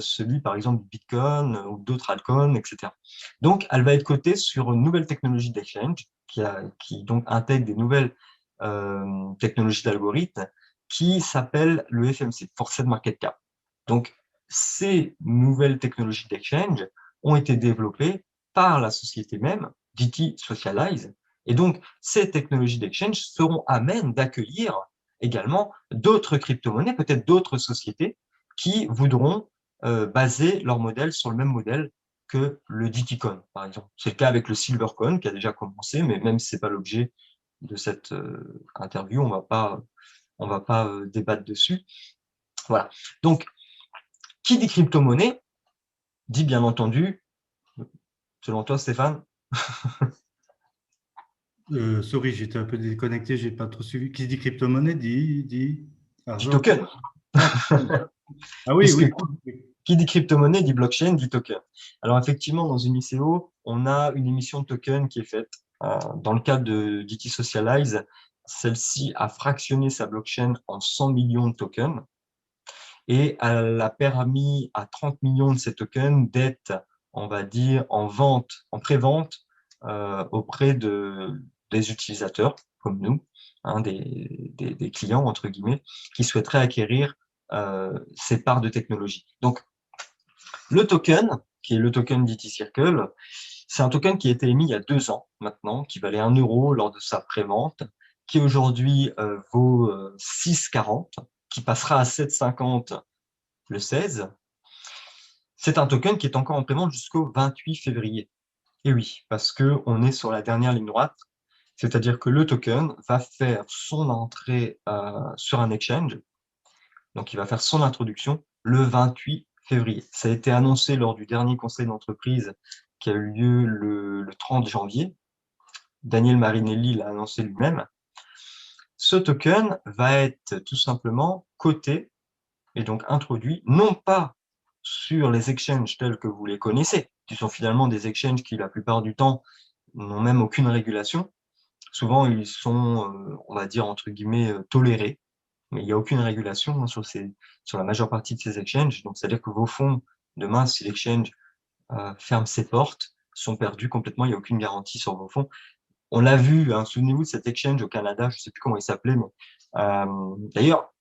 celui, par exemple, du Bitcoin ou d'autres altcoins, etc. Donc, elle va être cotée sur une nouvelle technologie d'exchange qui donc intègre des nouvelles technologies d'algorithmes qui s'appelle le FMC, Forced Market Cap. Donc, ces nouvelles technologies d'exchange ont été développées par la société même, DT Socialize, et donc ces technologies d'exchange seront à même d'accueillir également d'autres crypto-monnaies, peut-être d'autres sociétés qui voudront baser leur modèle sur le même modèle que le DTCoin, par exemple. C'est le cas avec le Silvercoin qui a déjà commencé, mais même si ce n'est pas l'objet de cette interview, on va pas débattre dessus. Voilà. Donc, qui dit crypto-monnaie dit bien entendu, selon toi, Stéphane? Sorry, j'étais un peu déconnecté, j'ai pas trop suivi. Qui dit crypto-monnaie dit Dit argent. token. Ah, ah oui, Puisque oui. qui dit crypto-monnaie dit blockchain, dit token. Alors effectivement, dans une ICO, on a une émission de token qui est faite dans le cadre de DT Socialize. Celle-ci a fractionné sa blockchain en 100 millions de tokens et elle a permis à 30 millions de ces tokens d'être, on va dire, en vente, en pré-vente auprès des utilisateurs comme nous, hein, des clients, entre guillemets, qui souhaiteraient acquérir ces parts de technologie. Donc, le token, qui est le token d'ET Circle, c'est un token qui a été émis il y a 2 ans maintenant, qui valait 1 euro lors de sa prévente, qui aujourd'hui vaut 6,40, qui passera à 7,50 le 16. C'est un token qui est encore en prévente jusqu'au 28 février. Et oui, parce qu'on est sur la dernière ligne droite, c'est-à-dire que le token va faire son entrée sur un exchange, donc il va faire son introduction le 28 février. Ça a été annoncé lors du dernier conseil d'entreprise qui a eu lieu le 30 janvier. Daniel Marinelli l'a annoncé lui-même. Ce token va être tout simplement coté et donc introduit, non pas sur les exchanges tels que vous les connaissez, qui sont finalement des exchanges qui, la plupart du temps, n'ont même aucune régulation. Souvent, ils sont, on va dire, entre guillemets, tolérés, mais il n'y a aucune régulation hein, sur la majeure partie de ces exchanges. Donc, c'est-à-dire que vos fonds, demain, si l'exchange ferme ses portes, sont perdus complètement, il n'y a aucune garantie sur vos fonds. On l'a vu, hein, souvenez-vous de cet exchange au Canada, je ne sais plus comment il s'appelait, mais d'ailleurs,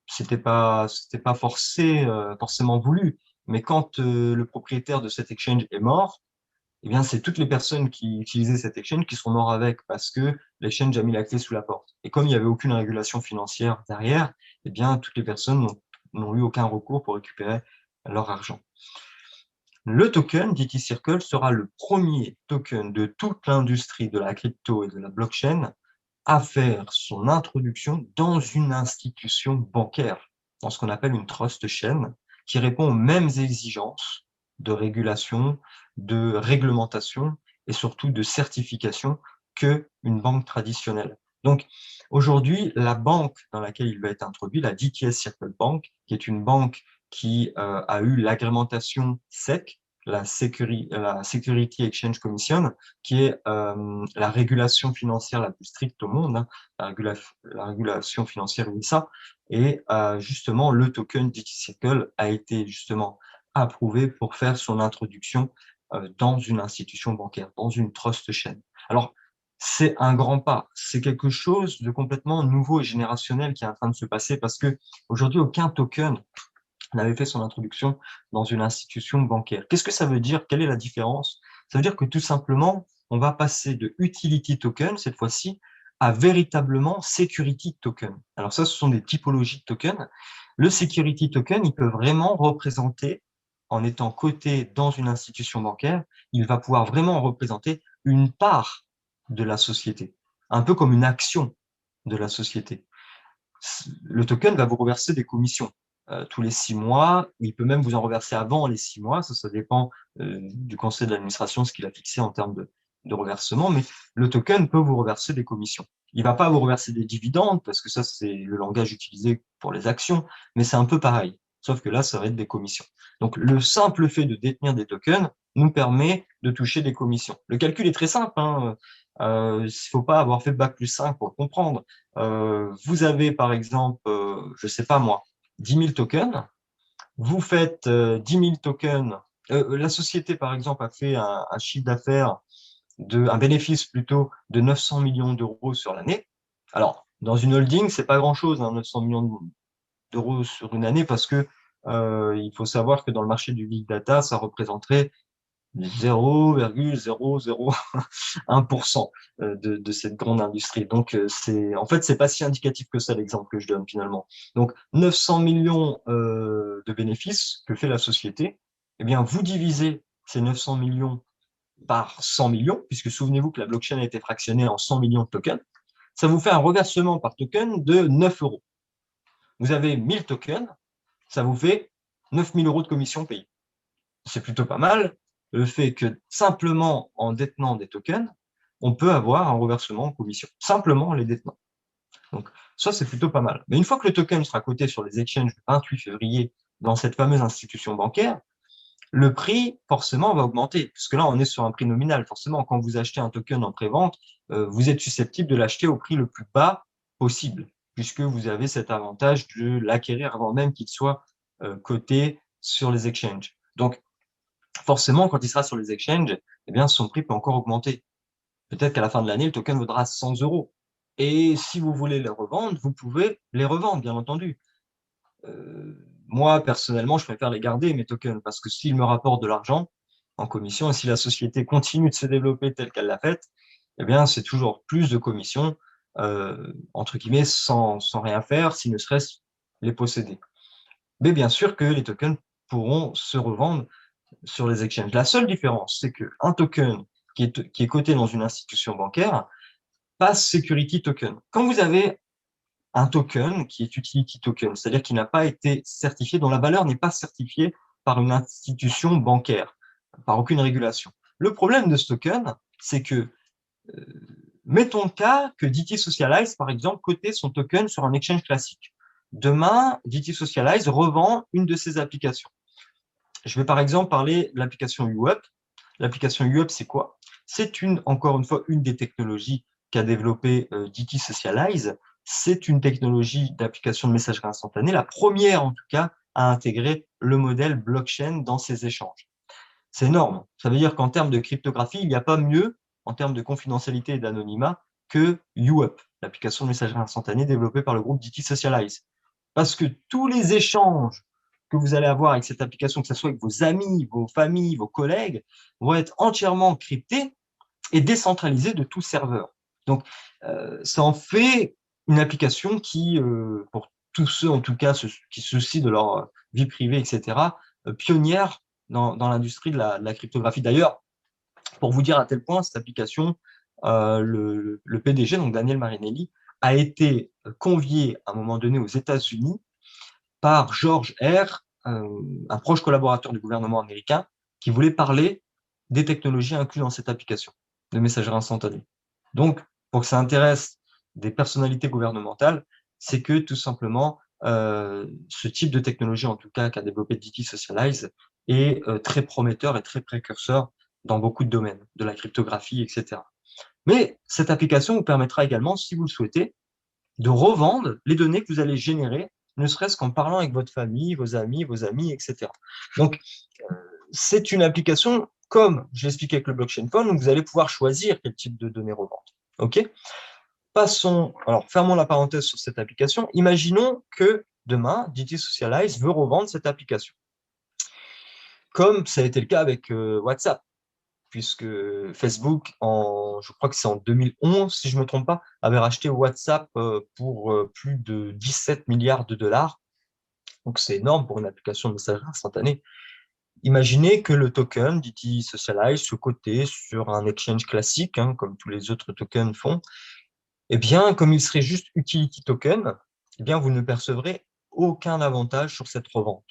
c'était pas forcément voulu. Mais quand le propriétaire de cet exchange est mort, eh bien, c'est toutes les personnes qui utilisaient cet exchange qui sont morts avec parce que l'exchange a mis la clé sous la porte. Et comme il n'y avait aucune régulation financière derrière, eh bien, toutes les personnes n'ont eu aucun recours pour récupérer leur argent. Le token DT Circle sera le premier token de toute l'industrie de la crypto et de la blockchain à faire son introduction dans une institution bancaire, dans ce qu'on appelle une trust chain, qui répond aux mêmes exigences de régulation, de réglementation et surtout de certification qu'une banque traditionnelle. Donc, aujourd'hui, la banque dans laquelle il va être introduit, la DTS Circle Bank, qui est une banque qui a eu l'agrémentation SEC, la Security Exchange Commission, qui est la régulation financière la plus stricte au monde, hein, la régulation financière USA, et justement le token DT Circle a été justement approuvé pour faire son introduction dans une institution bancaire, dans une trust chain. Alors, c'est un grand pas, c'est quelque chose de complètement nouveau et générationnel qui est en train de se passer parce que aujourd'hui aucun token n'avait fait son introduction dans une institution bancaire. Qu'est-ce que ça veut dire? Quelle est la différence? Ça veut dire que tout simplement, on va passer de utility token, cette fois-ci, à véritablement security token. Alors ça, ce sont des typologies de tokens. Le security token, il peut vraiment représenter, en étant coté dans une institution bancaire, il va pouvoir vraiment représenter une part de la société, un peu comme une action de la société. Le token va vous reverser des commissions tous les 6 mois, il peut même vous en reverser avant les 6 mois, ça dépend du conseil d'administration, ce qu'il a fixé en termes de reversement, mais le token peut vous reverser des commissions. Il va pas vous reverser des dividendes, parce que ça, c'est le langage utilisé pour les actions, mais c'est un peu pareil, sauf que là, ça va être des commissions. Donc, le simple fait de détenir des tokens nous permet de toucher des commissions. Le calcul est très simple, hein. Il faut pas avoir fait Bac+5 pour le comprendre. Vous avez, par exemple, je sais pas moi, 10 000 tokens, vous faites 10 000 tokens, la société, par exemple, a fait un chiffre d'affaires, un bénéfice plutôt de 900 millions d'euros sur l'année. Alors, Dans une holding, c'est pas grand-chose, hein, 900 millions d'euros sur une année, parce que il faut savoir que dans le marché du big data, ça représenterait 0,001% de cette grande industrie. Donc, en fait, c'est pas si indicatif que ça, l'exemple que je donne finalement. Donc, 900 millions de bénéfices que fait la société, eh bien, vous divisez ces 900 millions par 100 millions, puisque souvenez-vous que la blockchain a été fractionnée en 100 millions de tokens, ça vous fait un reversement par token de 9 euros. Vous avez 1000 tokens, ça vous fait 9000 euros de commission payée. C'est plutôt pas mal. Le fait que simplement en détenant des tokens, on peut avoir un reversement en commission, simplement en les détenant. Donc ça, c'est plutôt pas mal. Mais une fois que le token sera coté sur les exchanges le 28 février dans cette fameuse institution bancaire, le prix, forcément, va augmenter. Parce que là, on est sur un prix nominal. Forcément, quand vous achetez un token en pré-vente, vous êtes susceptible de l'acheter au prix le plus bas possible, puisque vous avez cet avantage de l'acquérir avant même qu'il soit coté sur les exchanges. Donc, forcément, quand il sera sur les exchanges, eh bien, son prix peut encore augmenter. Peut-être qu'à la fin de l'année, le token vaudra 100 euros. Et si vous voulez les revendre, vous pouvez les revendre, bien entendu. Moi, personnellement, je préfère les garder, mes tokens, parce que s'ils me rapportent de l'argent en commission, et si la société continue de se développer telle qu'elle l'a faite, eh bien, c'est toujours plus de commissions, entre guillemets, sans rien faire, si ne serait-ce les posséder. Mais bien sûr que les tokens pourront se revendre sur les exchanges. La seule différence, c'est qu'un token qui est coté dans une institution bancaire passe security token. Quand vous avez un token qui est utility token, c'est-à-dire qui n'a pas été certifié, dont la valeur n'est pas certifiée par une institution bancaire, par aucune régulation. Le problème de ce token, c'est que, mettons le cas que DT Socialize, par exemple, cotait son token sur un exchange classique. Demain, DT Socialize revend une de ses applications. Je vais par exemple parler de l'application UUp. L'application UUp, c'est quoi? C'est encore une fois, une des technologies qu'a développé DT Socialize. C'est une technologie d'application de messagerie instantanée, la première en tout cas à intégrer le modèle blockchain dans ses échanges. C'est énorme. Ça veut dire qu'en termes de cryptographie, il n'y a pas mieux en termes de confidentialité et d'anonymat que UUp, l'application de messagerie instantanée développée par le groupe DT Socialize. Parce que tous les échanges que vous allez avoir avec cette application, que ce soit avec vos amis, vos familles, vos collègues, vont être entièrement cryptés et décentralisés de tout serveur. Donc, ça en fait une application qui, pour tous ceux en tout cas qui se soucient de leur vie privée, etc., pionnière dans l'industrie de la cryptographie. D'ailleurs, pour vous dire à tel point, cette application, le PDG, donc Daniel Marinelli, a été convié à un moment donné aux États-Unis par George R., un proche collaborateur du gouvernement américain, qui voulait parler des technologies incluses dans cette application de messagerie instantanée. Donc, pour que ça intéresse des personnalités gouvernementales, c'est que tout simplement, ce type de technologie, en tout cas qu'a développé DT Socialize, est très prometteur et très précurseur dans beaucoup de domaines, de la cryptographie, etc. Mais cette application vous permettra également, si vous le souhaitez, de revendre les données que vous allez générer, ne serait-ce qu'en parlant avec votre famille, vos amis, etc. Donc, c'est une application, comme je l'expliquais avec le blockchain phone, où vous allez pouvoir choisir quel type de données revendre. OK? Alors, fermons la parenthèse sur cette application. Imaginons que demain, DT Socialize veut revendre cette application. Comme ça a été le cas avec WhatsApp, puisque Facebook, je crois que c'est en 2011, si je ne me trompe pas, avait racheté WhatsApp pour plus de 17 milliards de dollars. Donc, c'est énorme pour une application de messagerie instantanée. Imaginez que le token DT Socialize se coté sur un exchange classique, hein, comme tous les autres tokens font. Eh bien, comme il serait juste utility token, eh bien, vous ne percevrez aucun avantage sur cette revente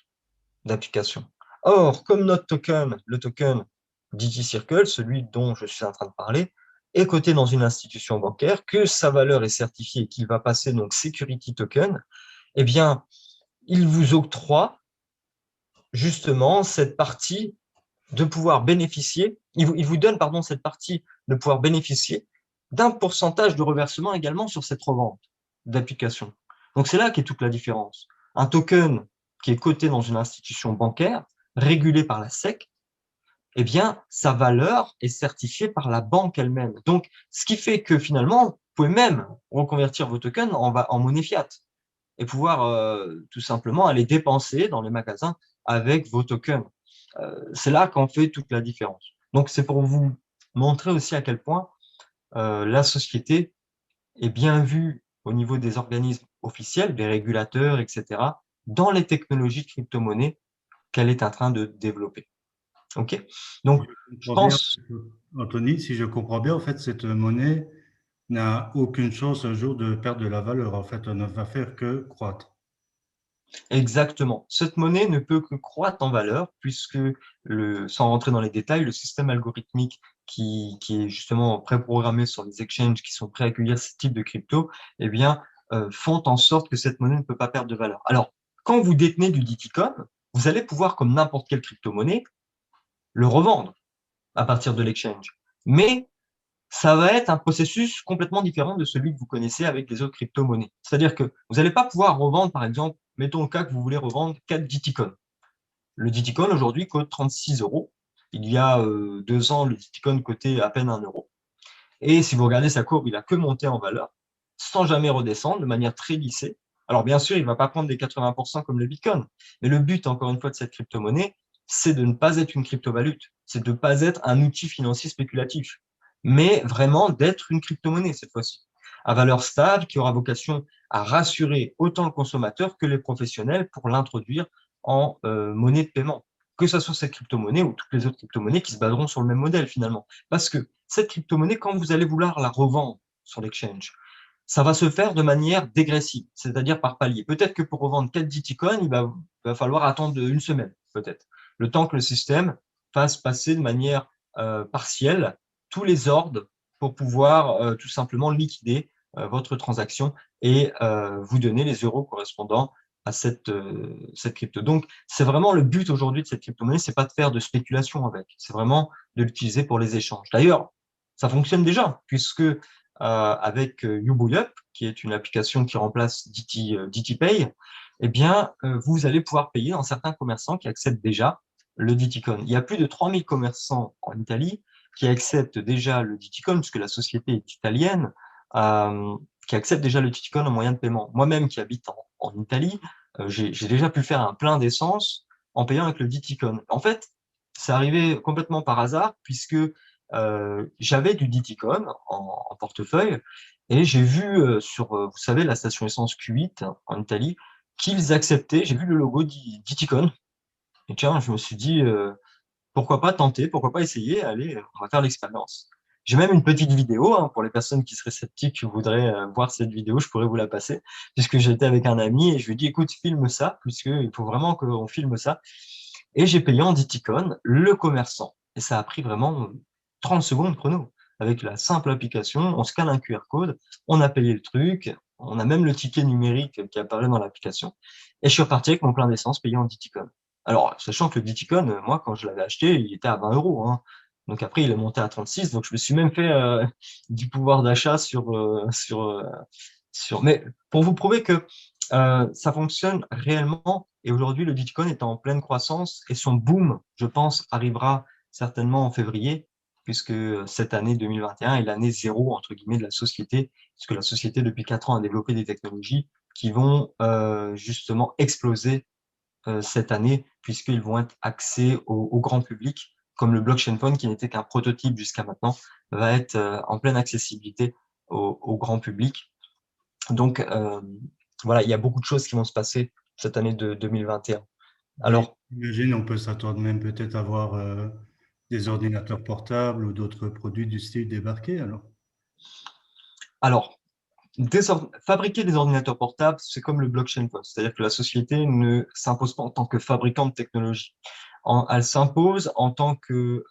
d'application. Or, comme notre token, le token DT Circle, celui dont je suis en train de parler, est coté dans une institution bancaire, que sa valeur est certifiée et qu'il va passer donc security token, eh bien, il vous octroie justement cette partie de pouvoir bénéficier, il vous donne, pardon, cette partie de pouvoir bénéficier d'un pourcentage de reversement également sur cette revente d'application. Donc, c'est là qu'est toute la différence. Un token qui est coté dans une institution bancaire, régulée par la SEC, eh bien, sa valeur est certifiée par la banque elle-même. Donc, ce qui fait que finalement, pouvez même reconvertir vos tokens en monnaie fiat et pouvoir tout simplement aller dépenser dans les magasins avec vos tokens. C'est là qu'en fait toute la différence. Donc, c'est pour vous montrer aussi à quel point la société est bien vue au niveau des organismes officiels, des régulateurs, etc., dans les technologies de crypto-monnaie qu'elle est en train de développer. OK? Donc, Je je comprends bien, pense Anthony, si je comprends bien, en fait, cette monnaie n'a aucune chance un jour de perdre de la valeur. En fait, on ne va faire que croître. exactement. Cette monnaie ne peut que croître en valeur puisque, sans rentrer dans les détails, le système algorithmique qui est justement préprogrammé sur les exchanges qui sont prêts à accueillir ce type de crypto, eh bien, font en sorte que cette monnaie ne peut pas perdre de valeur. Alors, quand vous détenez du Diticoin, vous allez pouvoir, comme n'importe quelle crypto-monnaie, le revendre à partir de l'exchange. Mais ça va être un processus complètement différent de celui que vous connaissez avec les autres crypto-monnaies. C'est-à-dire que vous n'allez pas pouvoir revendre, par exemple, mettons le cas que vous voulez revendre 4 Diticoin. Le Diticoin aujourd'hui coûte 36 euros. Il y a 2 ans, le Diticoin coûtait à peine 1 euro. Et si vous regardez sa courbe, il a que monté en valeur, sans jamais redescendre, de manière très lissée. Alors bien sûr, il ne va pas prendre des 80% comme le Bitcoin. Mais le but, encore une fois, de cette crypto-monnaie, c'est de ne pas être une crypto-valute. C'est de ne pas être un outil financier spéculatif. Mais vraiment d'être une crypto-monnaie cette fois-ci. À valeur stable, qui aura vocation à rassurer autant le consommateur que les professionnels pour l'introduire en monnaie de paiement. Que ce soit cette crypto-monnaie ou toutes les autres crypto-monnaies qui se baseront sur le même modèle finalement. Parce que cette crypto-monnaie, quand vous allez vouloir la revendre sur l'exchange, ça va se faire de manière dégressive, c'est-à-dire par palier. Peut-être que pour revendre 4 Bitcoin, il va falloir attendre une semaine, peut-être, le temps que le système fasse passer de manière partielle tous les ordres pour pouvoir tout simplement liquider votre transaction et vous donner les euros correspondant à cette crypto. Donc, c'est vraiment le but aujourd'hui de cette crypto-monnaie, c'est pas de faire de spéculation avec, c'est vraiment de l'utiliser pour les échanges. D'ailleurs, ça fonctionne déjà, puisque avec YouBuyUp, qui est une application qui remplace DTPay, eh bien, vous allez pouvoir payer dans certains commerçants qui acceptent déjà le Diticoin. Il y a plus de 3000 commerçants en Italie qui acceptent déjà le Diticoin, puisque la société est italienne, qui acceptent déjà le Diticoin en moyen de paiement. Moi-même, qui habite en Italie, j'ai déjà pu faire un plein d'essence en payant avec le Diticoin. En fait, c'est arrivé complètement par hasard, puisque j'avais du Diticoin en portefeuille et j'ai vu sur, vous savez, la station essence Q8 en Italie, qu'ils acceptaient, j'ai vu le logo Diticoin. Et tiens, je me suis dit, pourquoi pas tenter, pourquoi pas essayer, allez, on va faire l'expérience. J'ai même une petite vidéo, hein, pour les personnes qui seraient sceptiques, qui voudraient voir cette vidéo, je pourrais vous la passer, puisque j'étais avec un ami et je lui ai dit, écoute, filme ça, puisqu'il faut vraiment qu'on filme ça. Et j'ai payé en Diticoin le commerçant. Et ça a pris vraiment 30 secondes chrono. Avec la simple application, on scanne un QR code, on a payé le truc, on a même le ticket numérique qui apparaît dans l'application. Et je suis reparti avec mon plein d'essence payé en Diticoin. Alors, sachant que le Diticoin, moi, quand je l'avais acheté, il était à 20 euros, hein. Donc après, il est monté à 36. Donc je me suis même fait du pouvoir d'achat sur. Mais pour vous prouver que ça fonctionne réellement. Et aujourd'hui, le Bitcoin est en pleine croissance et son boom, je pense, arrivera certainement en février, puisque cette année 2021 est l'année zéro, entre guillemets, de la société, puisque la société, depuis 4 ans, a développé des technologies qui vont justement exploser cette année, puisqu'ils vont être axés au grand public, comme le blockchain phone, qui n'était qu'un prototype jusqu'à maintenant, va être en pleine accessibilité au grand public. Donc, voilà, il y a beaucoup de choses qui vont se passer cette année de 2021. Et Alors, j'imagine on peut s'attendre même peut-être à voir des ordinateurs portables ou d'autres produits du style débarquer alors. alors, fabriquer des ordinateurs portables, c'est comme le blockchain phone, c'est-à-dire que la société ne s'impose pas en tant que fabricant de technologie. Elle s'impose en tant que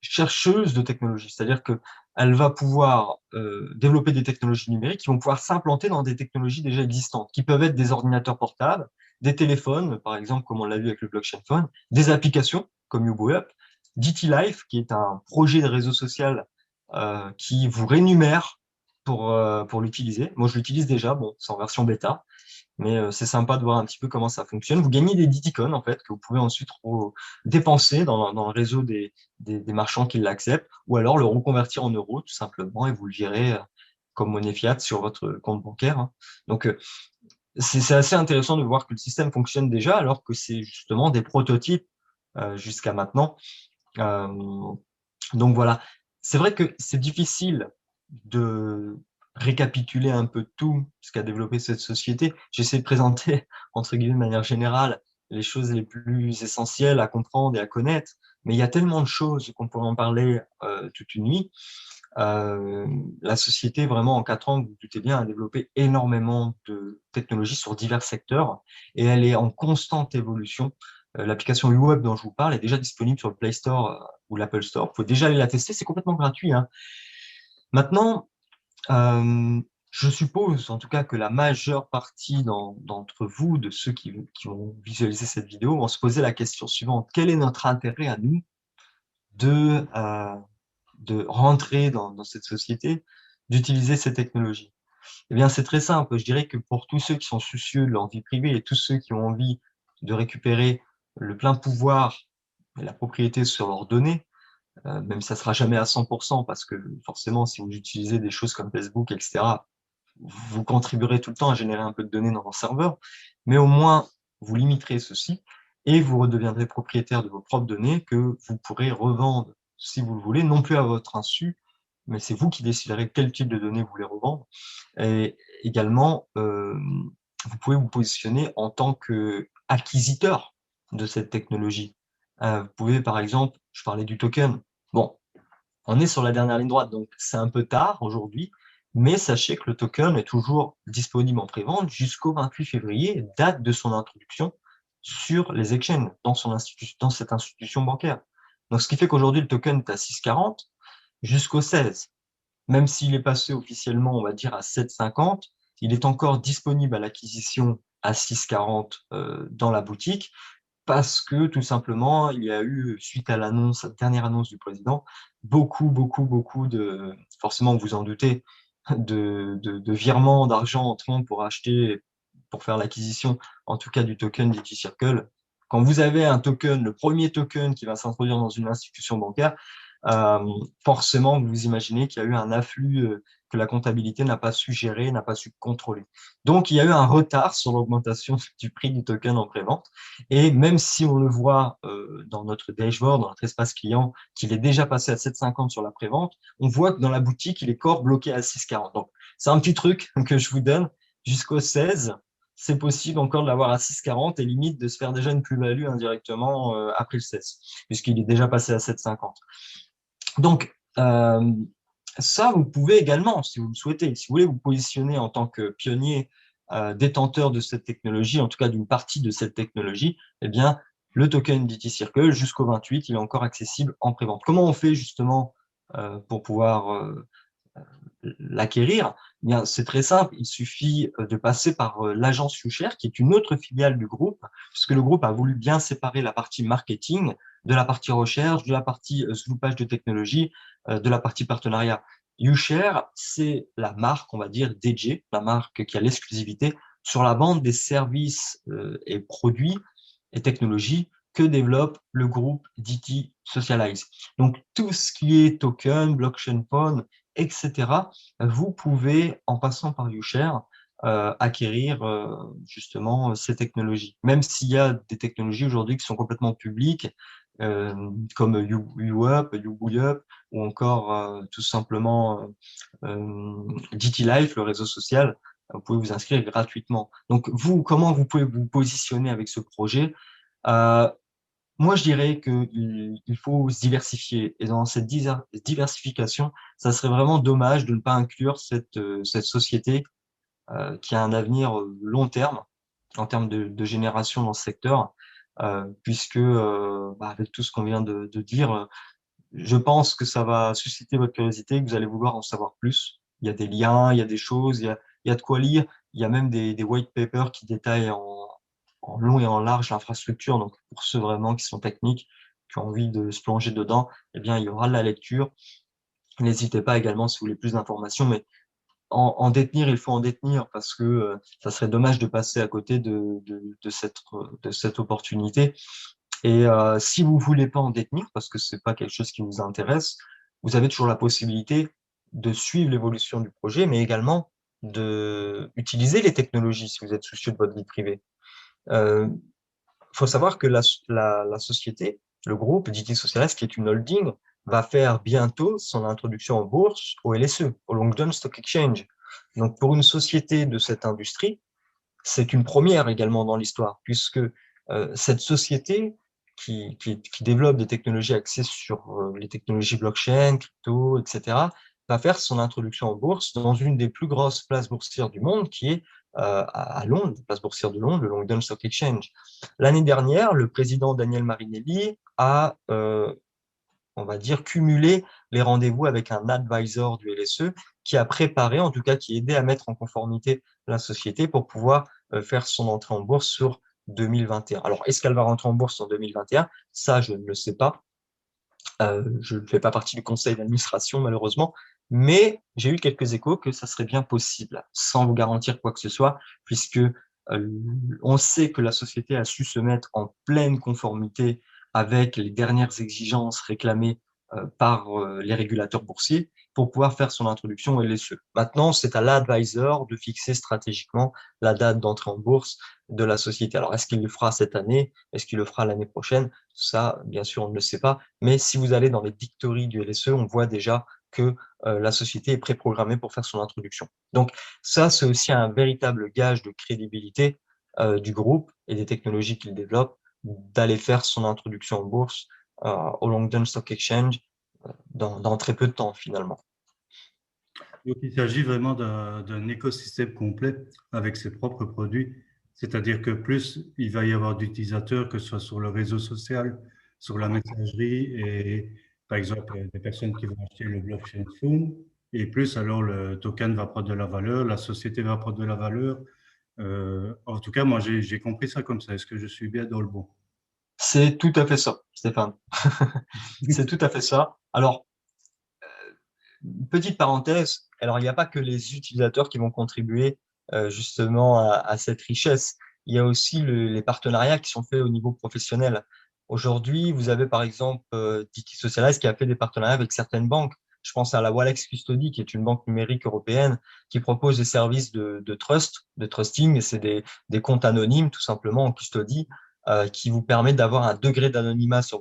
chercheuse de technologie, c'est-à-dire que elle va pouvoir développer des technologies numériques qui vont pouvoir s'implanter dans des technologies déjà existantes, qui peuvent être des ordinateurs portables, des téléphones, par exemple, comme on l'a vu avec le blockchain phone, des applications comme YouBoyUp, DT Life, qui est un projet de réseau social qui vous rémunère pour l'utiliser. Moi, je l'utilise déjà, bon, c'est en version bêta, mais c'est sympa de voir un petit peu comment ça fonctionne. Vous gagnez des Diticon, en fait, que vous pouvez ensuite dépenser dans le réseau des marchands qui l'acceptent, ou alors le reconvertir en euros, tout simplement, et vous le gérez comme monnaie fiat sur votre compte bancaire, hein. Donc, c'est assez intéressant de voir que le système fonctionne déjà, alors que c'est justement des prototypes jusqu'à maintenant. Donc voilà, c'est vrai que c'est difficile de récapituler un peu tout ce qu'a développé cette société. J'essaie de présenter, entre guillemets, de manière générale, les choses les plus essentielles à comprendre et à connaître, mais il y a tellement de choses qu'on pourrait en parler toute une nuit. La société, vraiment, en 4 ans, vous vous doutez bien, a développé énormément de technologies sur divers secteurs et elle est en constante évolution. L'application UWeb dont je vous parle est déjà disponible sur le Play Store ou l'Apple Store. Vous pouvez déjà aller la tester, c'est complètement gratuit, hein. Maintenant, je suppose en tout cas que la majeure partie d'entre vous, de ceux qui vont visualiser cette vidéo, vont se poser la question suivante. Quel est notre intérêt à nous de, de rentrer dans cette société, d'utiliser ces technologies? Eh bien, c'est très simple. Je dirais que pour tous ceux qui sont soucieux de leur vie privée et tous ceux qui ont envie de récupérer le plein pouvoir et la propriété sur leurs données, même si ça sera jamais à 100%, parce que forcément, si vous utilisez des choses comme Facebook, etc., vous contribuerez tout le temps à générer un peu de données dans vos serveurs, mais au moins, vous limiterez ceci et vous redeviendrez propriétaire de vos propres données que vous pourrez revendre si vous le voulez, non plus à votre insu, mais c'est vous qui déciderez quel type de données vous voulez revendre. Et également, vous pouvez vous positionner en tant qu'acquisiteur de cette technologie. Vous pouvez, par exemple, je parlais du token. Bon, on est sur la dernière ligne droite, donc c'est un peu tard aujourd'hui, mais sachez que le token est toujours disponible en prévente jusqu'au 28 février, date de son introduction sur les exchanges, dans cette institution bancaire. Donc, ce qui fait qu'aujourd'hui, le token est à 6,40 jusqu'au 16. Même s'il est passé officiellement, on va dire, à 7,50, il est encore disponible à l'acquisition à 6,40 dans la boutique, parce que tout simplement, il y a eu, suite à l'annonce, la dernière annonce du président, beaucoup de, forcément, vous vous en doutez, de virements d'argent entrant pour acheter, pour faire l'acquisition, en tout cas du token DT Circle. Quand vous avez un token, le premier token qui va s'introduire dans une institution bancaire, forcément, vous imaginez qu'il y a eu un afflux que la comptabilité n'a pas su gérer, n'a pas su contrôler. Donc, il y a eu un retard sur l'augmentation du prix du token en prévente. Et même si on le voit dans notre dashboard, dans notre espace client, qu'il est déjà passé à 7,50 sur la prévente, on voit que dans la boutique, il est encore bloqué à 6,40. Donc, c'est un petit truc que je vous donne. Jusqu'au 16, c'est possible encore de l'avoir à 6,40 et limite de se faire déjà une plus-value indirectement après le 16, puisqu'il est déjà passé à 7,50. Donc, ça, vous pouvez également, si vous le souhaitez, si vous voulez vous positionner en tant que pionnier détenteur de cette technologie, en tout cas d'une partie de cette technologie, eh bien, le token DT Circle, jusqu'au 28, il est encore accessible en prévente. Comment on fait justement pour pouvoir l'acquérir? Eh bien, c'est très simple, il suffit de passer par l'agence YouShare, qui est une autre filiale du groupe, puisque le groupe a voulu bien séparer la partie marketing de la partie recherche, de la partie sloupage de technologie, de la partie partenariat. YouShare, c'est la marque, on va dire, dédiée, la marque qui a l'exclusivité sur la vente des services et produits et technologies que développe le groupe DT Socialize. Donc, tout ce qui est token, blockchain phone, etc., vous pouvez, en passant par YouShare, acquérir justement ces technologies. Même s'il y a des technologies aujourd'hui qui sont complètement publiques, comme YouUp, YouBouyup, ou encore tout simplement DT Life, le réseau social, vous pouvez vous inscrire gratuitement. Donc vous, comment vous pouvez vous positionner avec ce projet? euh, Moi, je dirais qu'il faut se diversifier. Et dans cette diversification, ça serait vraiment dommage de ne pas inclure cette société qui a un avenir long terme en termes de génération dans ce secteur, puisque avec tout ce qu'on vient de dire, je pense que ça va susciter votre curiosité, que vous allez vouloir en savoir plus. Il y a des liens, il y a des choses, il y a de quoi lire. Il y a même des white papers qui détaillent en long et en large l'infrastructure. Donc, pour ceux vraiment qui sont techniques, qui ont envie de se plonger dedans, eh bien, il y aura de la lecture. N'hésitez pas également si vous voulez plus d'informations, mais en détenir, il faut en détenir parce que ça serait dommage de passer à côté de cette opportunité. Et si vous voulez pas en détenir, parce que c'est pas quelque chose qui vous intéresse, vous avez toujours la possibilité de suivre l'évolution du projet, mais également d'utiliser les technologies si vous êtes soucieux de votre vie privée. Il faut savoir que la société, le groupe DT Socialise, qui est une holding, va faire bientôt son introduction en bourse au LSE, au London Stock Exchange. Donc, pour une société de cette industrie, c'est une première également dans l'histoire, puisque cette société qui développe des technologies axées sur les technologies blockchain, crypto, etc., va faire son introduction en bourse dans une des plus grosses places boursières du monde, qui est à Londres, la place boursière de Londres, le London Stock Exchange. L'année dernière, le président Daniel Marinelli a, on va dire, cumulé les rendez-vous avec un advisor du LSE qui a préparé, en tout cas qui aidait à mettre en conformité la société pour pouvoir faire son entrée en bourse sur 2021. Alors, est-ce qu'elle va rentrer en bourse en 2021? Ça, je ne le sais pas. Je ne fais pas partie du conseil d'administration, malheureusement, mais j'ai eu quelques échos que ça serait bien possible, sans vous garantir quoi que ce soit, puisque on sait que la société a su se mettre en pleine conformité avec les dernières exigences réclamées par les régulateurs boursiers pour pouvoir faire son introduction au LSE. Maintenant, c'est à l'advisor de fixer stratégiquement la date d'entrée en bourse de la société. Alors, est-ce qu'il le fera cette année? Est-ce qu'il le fera l'année prochaine? Ça, bien sûr, on ne le sait pas. Mais si vous allez dans les dictories du LSE, on voit déjà que la société est préprogrammée pour faire son introduction. Donc, ça, c'est aussi un véritable gage de crédibilité du groupe et des technologies qu'il développe d'aller faire son introduction en bourse au London Stock Exchange dans très peu de temps, finalement. Donc, il s'agit vraiment d'un écosystème complet avec ses propres produits. C'est-à-dire que plus il va y avoir d'utilisateurs, que ce soit sur le réseau social, sur la messagerie et par exemple des personnes qui vont acheter le blockchain Soon, et plus alors le token va prendre de la valeur, la société va prendre de la valeur. En tout cas, moi j'ai compris ça comme ça. Est-ce que je suis bien dans le bon? C'est tout à fait ça, Stéphane. C'est tout à fait ça. Alors, petite parenthèse, alors il n'y a pas que les utilisateurs qui vont contribuer justement à cette richesse. Il y a aussi les partenariats qui sont faits au niveau professionnel. Aujourd'hui, vous avez par exemple Diti Socialize qui a fait des partenariats avec certaines banques. Je pense à la Walex Custody, qui est une banque numérique européenne qui propose des services de trust, de trusting, et c'est des comptes anonymes tout simplement en custody qui vous permet d'avoir un degré d'anonymat sur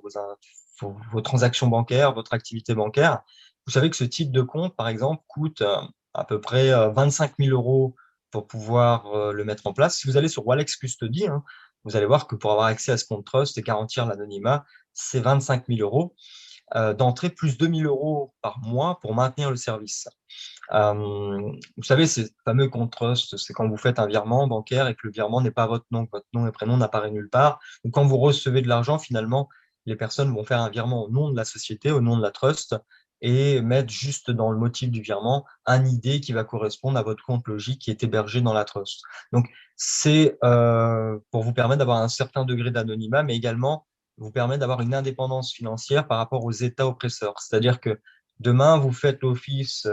vos transactions bancaires, votre activité bancaire. Vous savez que ce type de compte, par exemple, coûte à peu près 25 000 euros pour pouvoir le mettre en place. Si vous allez sur Walex Custody, hein, vous allez voir que pour avoir accès à ce compte trust et garantir l'anonymat, c'est 25 000 euros d'entrée plus 2 000 euros par mois pour maintenir le service. Vous savez, ces fameux comptes trust, c'est quand vous faites un virement bancaire et que le virement n'est pas votre nom, que votre nom et prénom n'apparaît nulle part. Ou quand vous recevez de l'argent, finalement, les personnes vont faire un virement au nom de la société, au nom de la trust, et mettre juste dans le motif du virement un ID qui va correspondre à votre compte logique qui est hébergé dans la trust. Donc, c'est pour vous permettre d'avoir un certain degré d'anonymat, mais également vous permettre d'avoir une indépendance financière par rapport aux États oppresseurs. C'est-à-dire que demain, vous faites l'office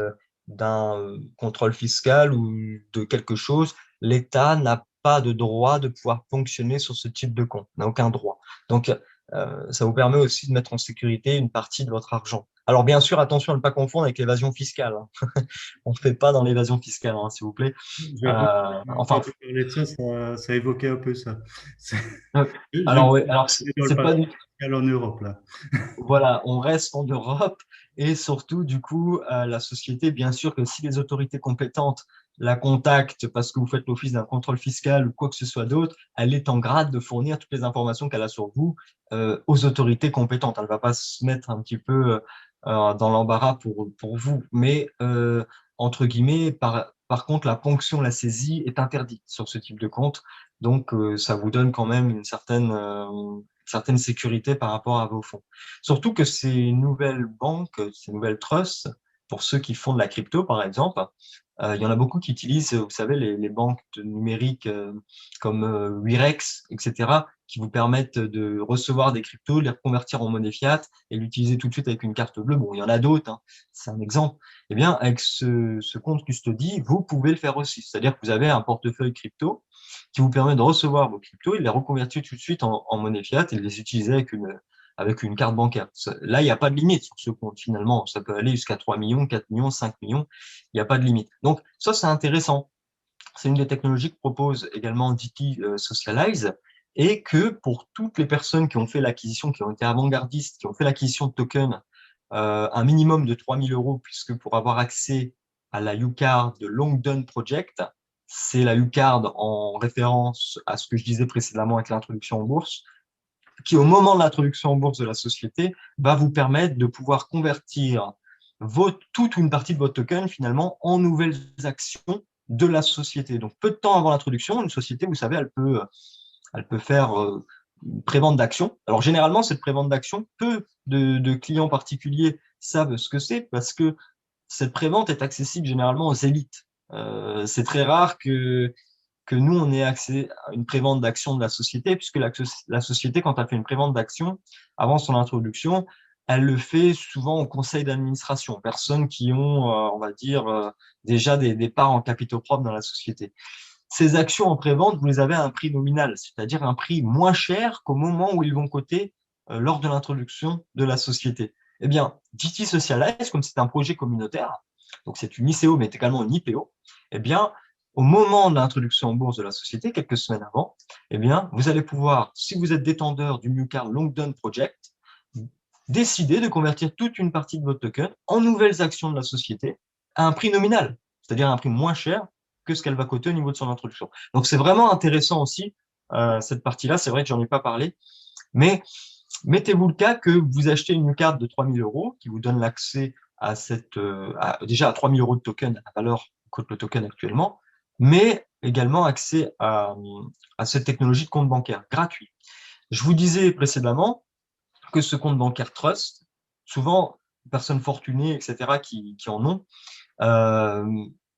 d'un contrôle fiscal ou de quelque chose, l'État n'a pas de droit de pouvoir fonctionner sur ce type de compte, n'a aucun droit. Donc, ça vous permet aussi de mettre en sécurité une partie de votre argent. Alors, bien sûr, attention à ne pas confondre avec l'évasion fiscale. Hein. On ne fait pas dans l'évasion fiscale, hein, s'il vous plaît. Quand Enfin, tu parlais de ça, ça évoquait un peu ça. euh, Je me alors, oui, suis alors, dit dans le c'est pas paradoxe du fiscal en Europe, là. Voilà, on reste en Europe et surtout, du coup, la société, bien sûr que si les autorités compétentes la contactent parce que vous faites l'office d'un contrôle fiscal ou quoi que ce soit d'autre, elle est en grade de fournir toutes les informations qu'elle a sur vous aux autorités compétentes. Elle ne va pas se mettre un petit peu dans l'embarras pour vous. Mais, entre guillemets, par contre, la ponction, la saisie est interdite sur ce type de compte. Donc, ça vous donne quand même une certaine sécurité par rapport à vos fonds. Surtout que ces nouvelles banques, ces nouvelles trusts, pour ceux qui font de la crypto, par exemple, il y en a beaucoup qui utilisent, vous savez, les banques numériques comme Wirex, etc., qui vous permettent de recevoir des cryptos, les reconvertir en monnaie fiat et l'utiliser tout de suite avec une carte bleue. Bon, il y en a d'autres, hein, c'est un exemple. Eh bien, avec ce compte custody, vous pouvez le faire aussi. C'est-à-dire que vous avez un portefeuille crypto qui vous permet de recevoir vos cryptos et de les reconvertir tout de suite en monnaie fiat et de les utiliser avec avec une carte bancaire. Là, il n'y a pas de limite sur ce compte, finalement. Ça peut aller jusqu'à 3 millions, 4 millions, 5 millions. Il n'y a pas de limite. Donc, ça, c'est intéressant. C'est une des technologies que propose également DT Socialize et que pour toutes les personnes qui ont fait l'acquisition, qui ont été avant-gardistes, qui ont fait l'acquisition de tokens, un minimum de 3 000 euros, puisque pour avoir accès à la UCard de Longdon Project, c'est la UCard en référence à ce que je disais précédemment avec l'introduction en bourse, qui au moment de l'introduction en bourse de la société va vous permettre de pouvoir convertir toute ou une partie de votre token finalement en nouvelles actions de la société. Donc peu de temps avant l'introduction, une société, vous savez, elle peut faire une prévente d'actions. Alors généralement, cette prévente d'actions, peu de clients particuliers savent ce que c'est parce que cette prévente est accessible généralement aux élites. C'est très rare que nous, on ait accès à une prévente d'actions de la société, puisque la société, quand elle fait une prévente d'actions, avant son introduction, elle le fait souvent au conseil d'administration, personnes qui ont, on va dire, déjà des parts en capitaux propres dans la société. Ces actions en prévente, vous les avez à un prix nominal, c'est-à-dire un prix moins cher qu'au moment où ils vont coter lors de l'introduction de la société. Eh bien, GT Socialize, comme c'est un projet communautaire, donc c'est une ICO, mais également une IPO, eh bien, au moment de l'introduction en bourse de la société, quelques semaines avant, eh bien, vous allez pouvoir, si vous êtes détenteur du UCard Longdon Project, décider de convertir toute une partie de votre token en nouvelles actions de la société à un prix nominal, c'est-à-dire un prix moins cher que ce qu'elle va coter au niveau de son introduction. Donc, c'est vraiment intéressant aussi, cette partie-là. C'est vrai que j'en ai pas parlé, mais mettez-vous le cas que vous achetez une carte de 3 000 euros qui vous donne l'accès à déjà à 3 000 euros de token, à la valeur que coûte le token actuellement, mais également accès à cette technologie de compte bancaire gratuit. Je vous disais précédemment que ce compte bancaire Trust, souvent, personnes fortunées, etc., qui en ont,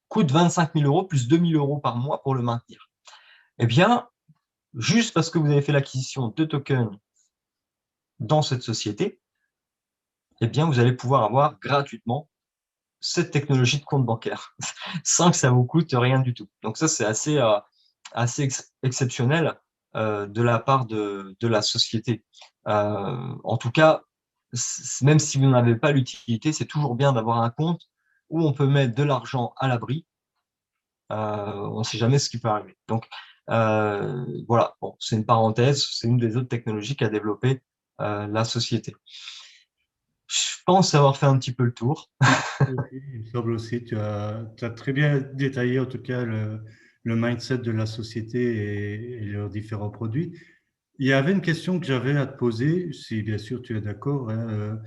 coûte 25 000 euros plus 2 000 euros par mois pour le maintenir. Eh bien, juste parce que vous avez fait l'acquisition de tokens dans cette société, eh bien, vous allez pouvoir avoir gratuitement cette technologie de compte bancaire sans que ça vous coûte rien du tout. Donc ça, c'est assez exceptionnel de la part de la société. En tout cas, même si vous n'avez pas l'utilité, c'est toujours bien d'avoir un compte où on peut mettre de l'argent à l'abri. On ne sait jamais ce qui peut arriver. Donc voilà, bon, c'est une parenthèse, c'est une des autres technologies qu'a développé la société. Je pense avoir fait un petit peu le tour. Il me semble aussi, tu as très bien détaillé en tout cas le mindset de la société et leurs différents produits. Il y avait une question que j'avais à te poser, si bien sûr tu es d'accord, hein.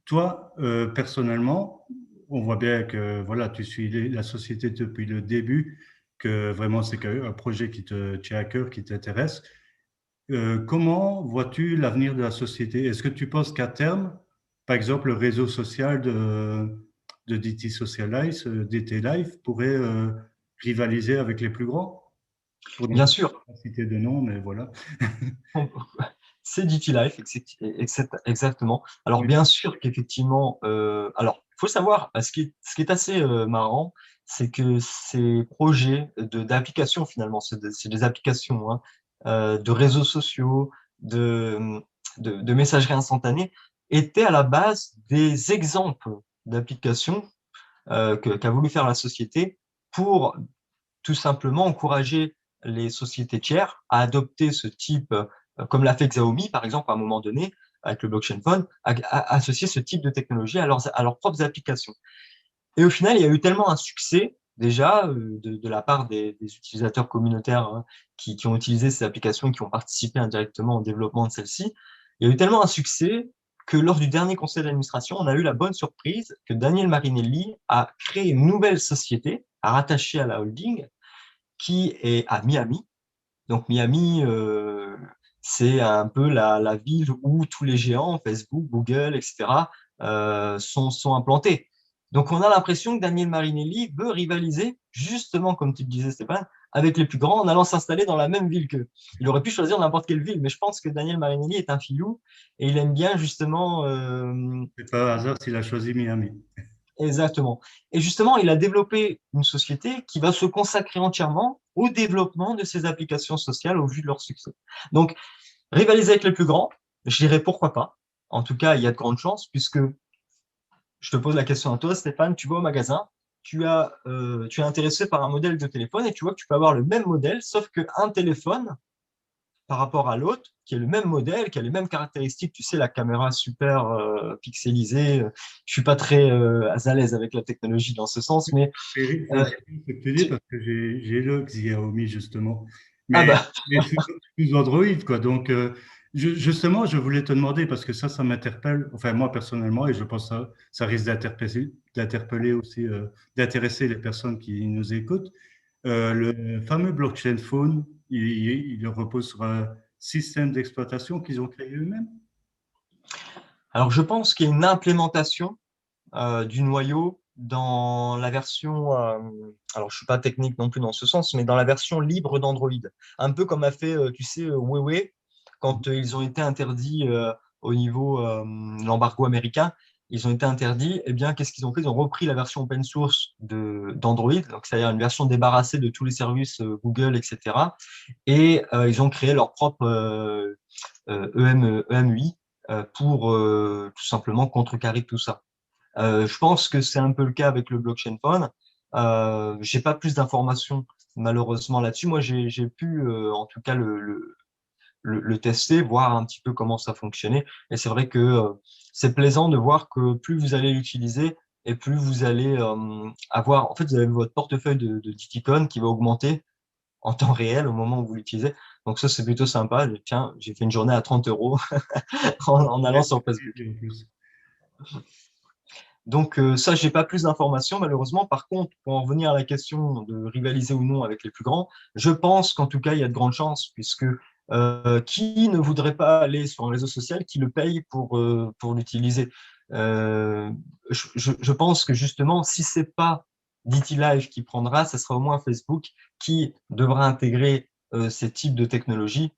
Toi, personnellement, on voit bien que voilà, tu suis la société depuis le début, que vraiment c'est un projet qui te tient à cœur, qui t'intéresse. Comment vois-tu l'avenir de la société? Est-ce que tu penses qu'à terme, par exemple, le réseau social de DT Socialize, DT Live, pourrait rivaliser avec les plus grands? Pour ne Bien sûr, pas citer de nom, mais voilà. c'est DT Life, exactement. Alors, bien sûr qu'effectivement, alors, il faut savoir, ce qui est assez marrant, c'est que ces projets d'applications, finalement, c'est des applications hein, de réseaux sociaux, de messagerie instantanée, étaient à la base des exemples d'applications qu'a voulu faire la société pour tout simplement encourager les sociétés tiers à adopter ce type, comme l'a fait Xiaomi, par exemple, à un moment donné, avec le blockchain phone, à associer ce type de technologie à leurs propres applications. Et au final, il y a eu tellement un succès, déjà, de la part des utilisateurs communautaires hein, qui ont utilisé ces applications et qui ont participé indirectement au développement de celles-ci. Il y a eu tellement un succès que lors du dernier conseil d'administration, on a eu la bonne surprise que Daniel Marinelli a créé une nouvelle société à rattacher à la holding qui est à Miami. Donc Miami, c'est un peu la ville où tous les géants, Facebook, Google, etc., sont implantés. Donc on a l'impression que Daniel Marinelli veut rivaliser, justement, comme tu le disais, Stéphane, avec les plus grands en allant s'installer dans la même ville qu'eux. Il aurait pu choisir n'importe quelle ville, mais je pense que Daniel Marinelli est un filou et il aime bien justement C'est pas un hasard s'il a choisi Miami. exactement. Et justement, il a développé une société qui va se consacrer entièrement au développement de ces applications sociales au vu de leur succès. Donc, rivaliser avec les plus grands, Je dirais pourquoi pas. En tout cas, il y a de grandes chances, puisque je te pose la question à toi, Stéphane, tu vas au magasin, tu es intéressé par un modèle de téléphone et tu vois que tu peux avoir le même modèle, sauf qu'un téléphone par rapport à l'autre, qui est le même modèle, qui a les mêmes caractéristiques, tu sais, la caméra super pixelisée. Je suis pas très à l'aise avec la technologie dans ce sens, mais C'est euh, ce que tu dis parce que j'ai le Xiaomi justement, ah mais, bah mais sous Android quoi. Donc justement, je voulais te demander parce que ça m'interpelle. Enfin moi personnellement et je pense que ça risque d'interpeller aussi, d'intéresser les personnes qui nous écoutent. Le fameux blockchain phone, il repose sur un système d'exploitation qu'ils ont créé eux-mêmes. alors je pense qu'il y a une implémentation du noyau dans la version, alors je suis pas technique non plus dans ce sens, mais dans la version libre d'Android. Un peu comme a fait, tu sais, Huawei, quand ils ont été interdits au niveau l'embargo américain, ils ont été interdits, eh bien, qu'est-ce qu'ils ont fait? Ils ont repris la version open source d'Android, donc c'est-à-dire une version débarrassée de tous les services Google, etc. Et ils ont créé leur propre EMUI pour tout simplement contrecarrer tout ça. Je pense que c'est un peu le cas avec le blockchain phone. J'ai pas plus d'informations malheureusement là-dessus. Moi, j'ai pu en tout cas le tester, voir un petit peu comment ça fonctionnait. Et c'est vrai que c'est plaisant de voir que plus vous allez l'utiliser et plus vous allez avoir, en fait, vous avez votre portefeuille de Titicon qui va augmenter en temps réel au moment où vous l'utilisez. Donc ça, c'est plutôt sympa. Tiens, j'ai fait une journée à 30 euros en allant sur Facebook. En plus. Donc ça, j'ai pas plus d'informations malheureusement. Par contre, pour en revenir à la question de rivaliser ou non avec les plus grands, je pense qu'en tout cas, il y a de grandes chances puisque qui ne voudrait pas aller sur un réseau social qui le paye pour l'utiliser? Euh, je pense que justement, si c'est pas DT Live qui prendra, ce sera au moins Facebook qui devra intégrer ces types de technologies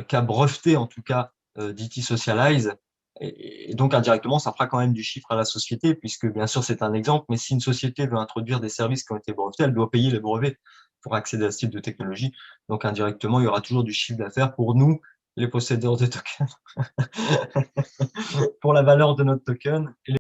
qu'a breveté en tout cas DT Socialize et donc, indirectement, ça fera quand même du chiffre à la société, puisque bien sûr, c'est un exemple, mais si une société veut introduire des services qui ont été brevetés, elle doit payer les brevets pour accéder à ce type de technologie. Donc, indirectement, il y aura toujours du chiffre d'affaires pour nous, les possédeurs de tokens, pour la valeur de notre token.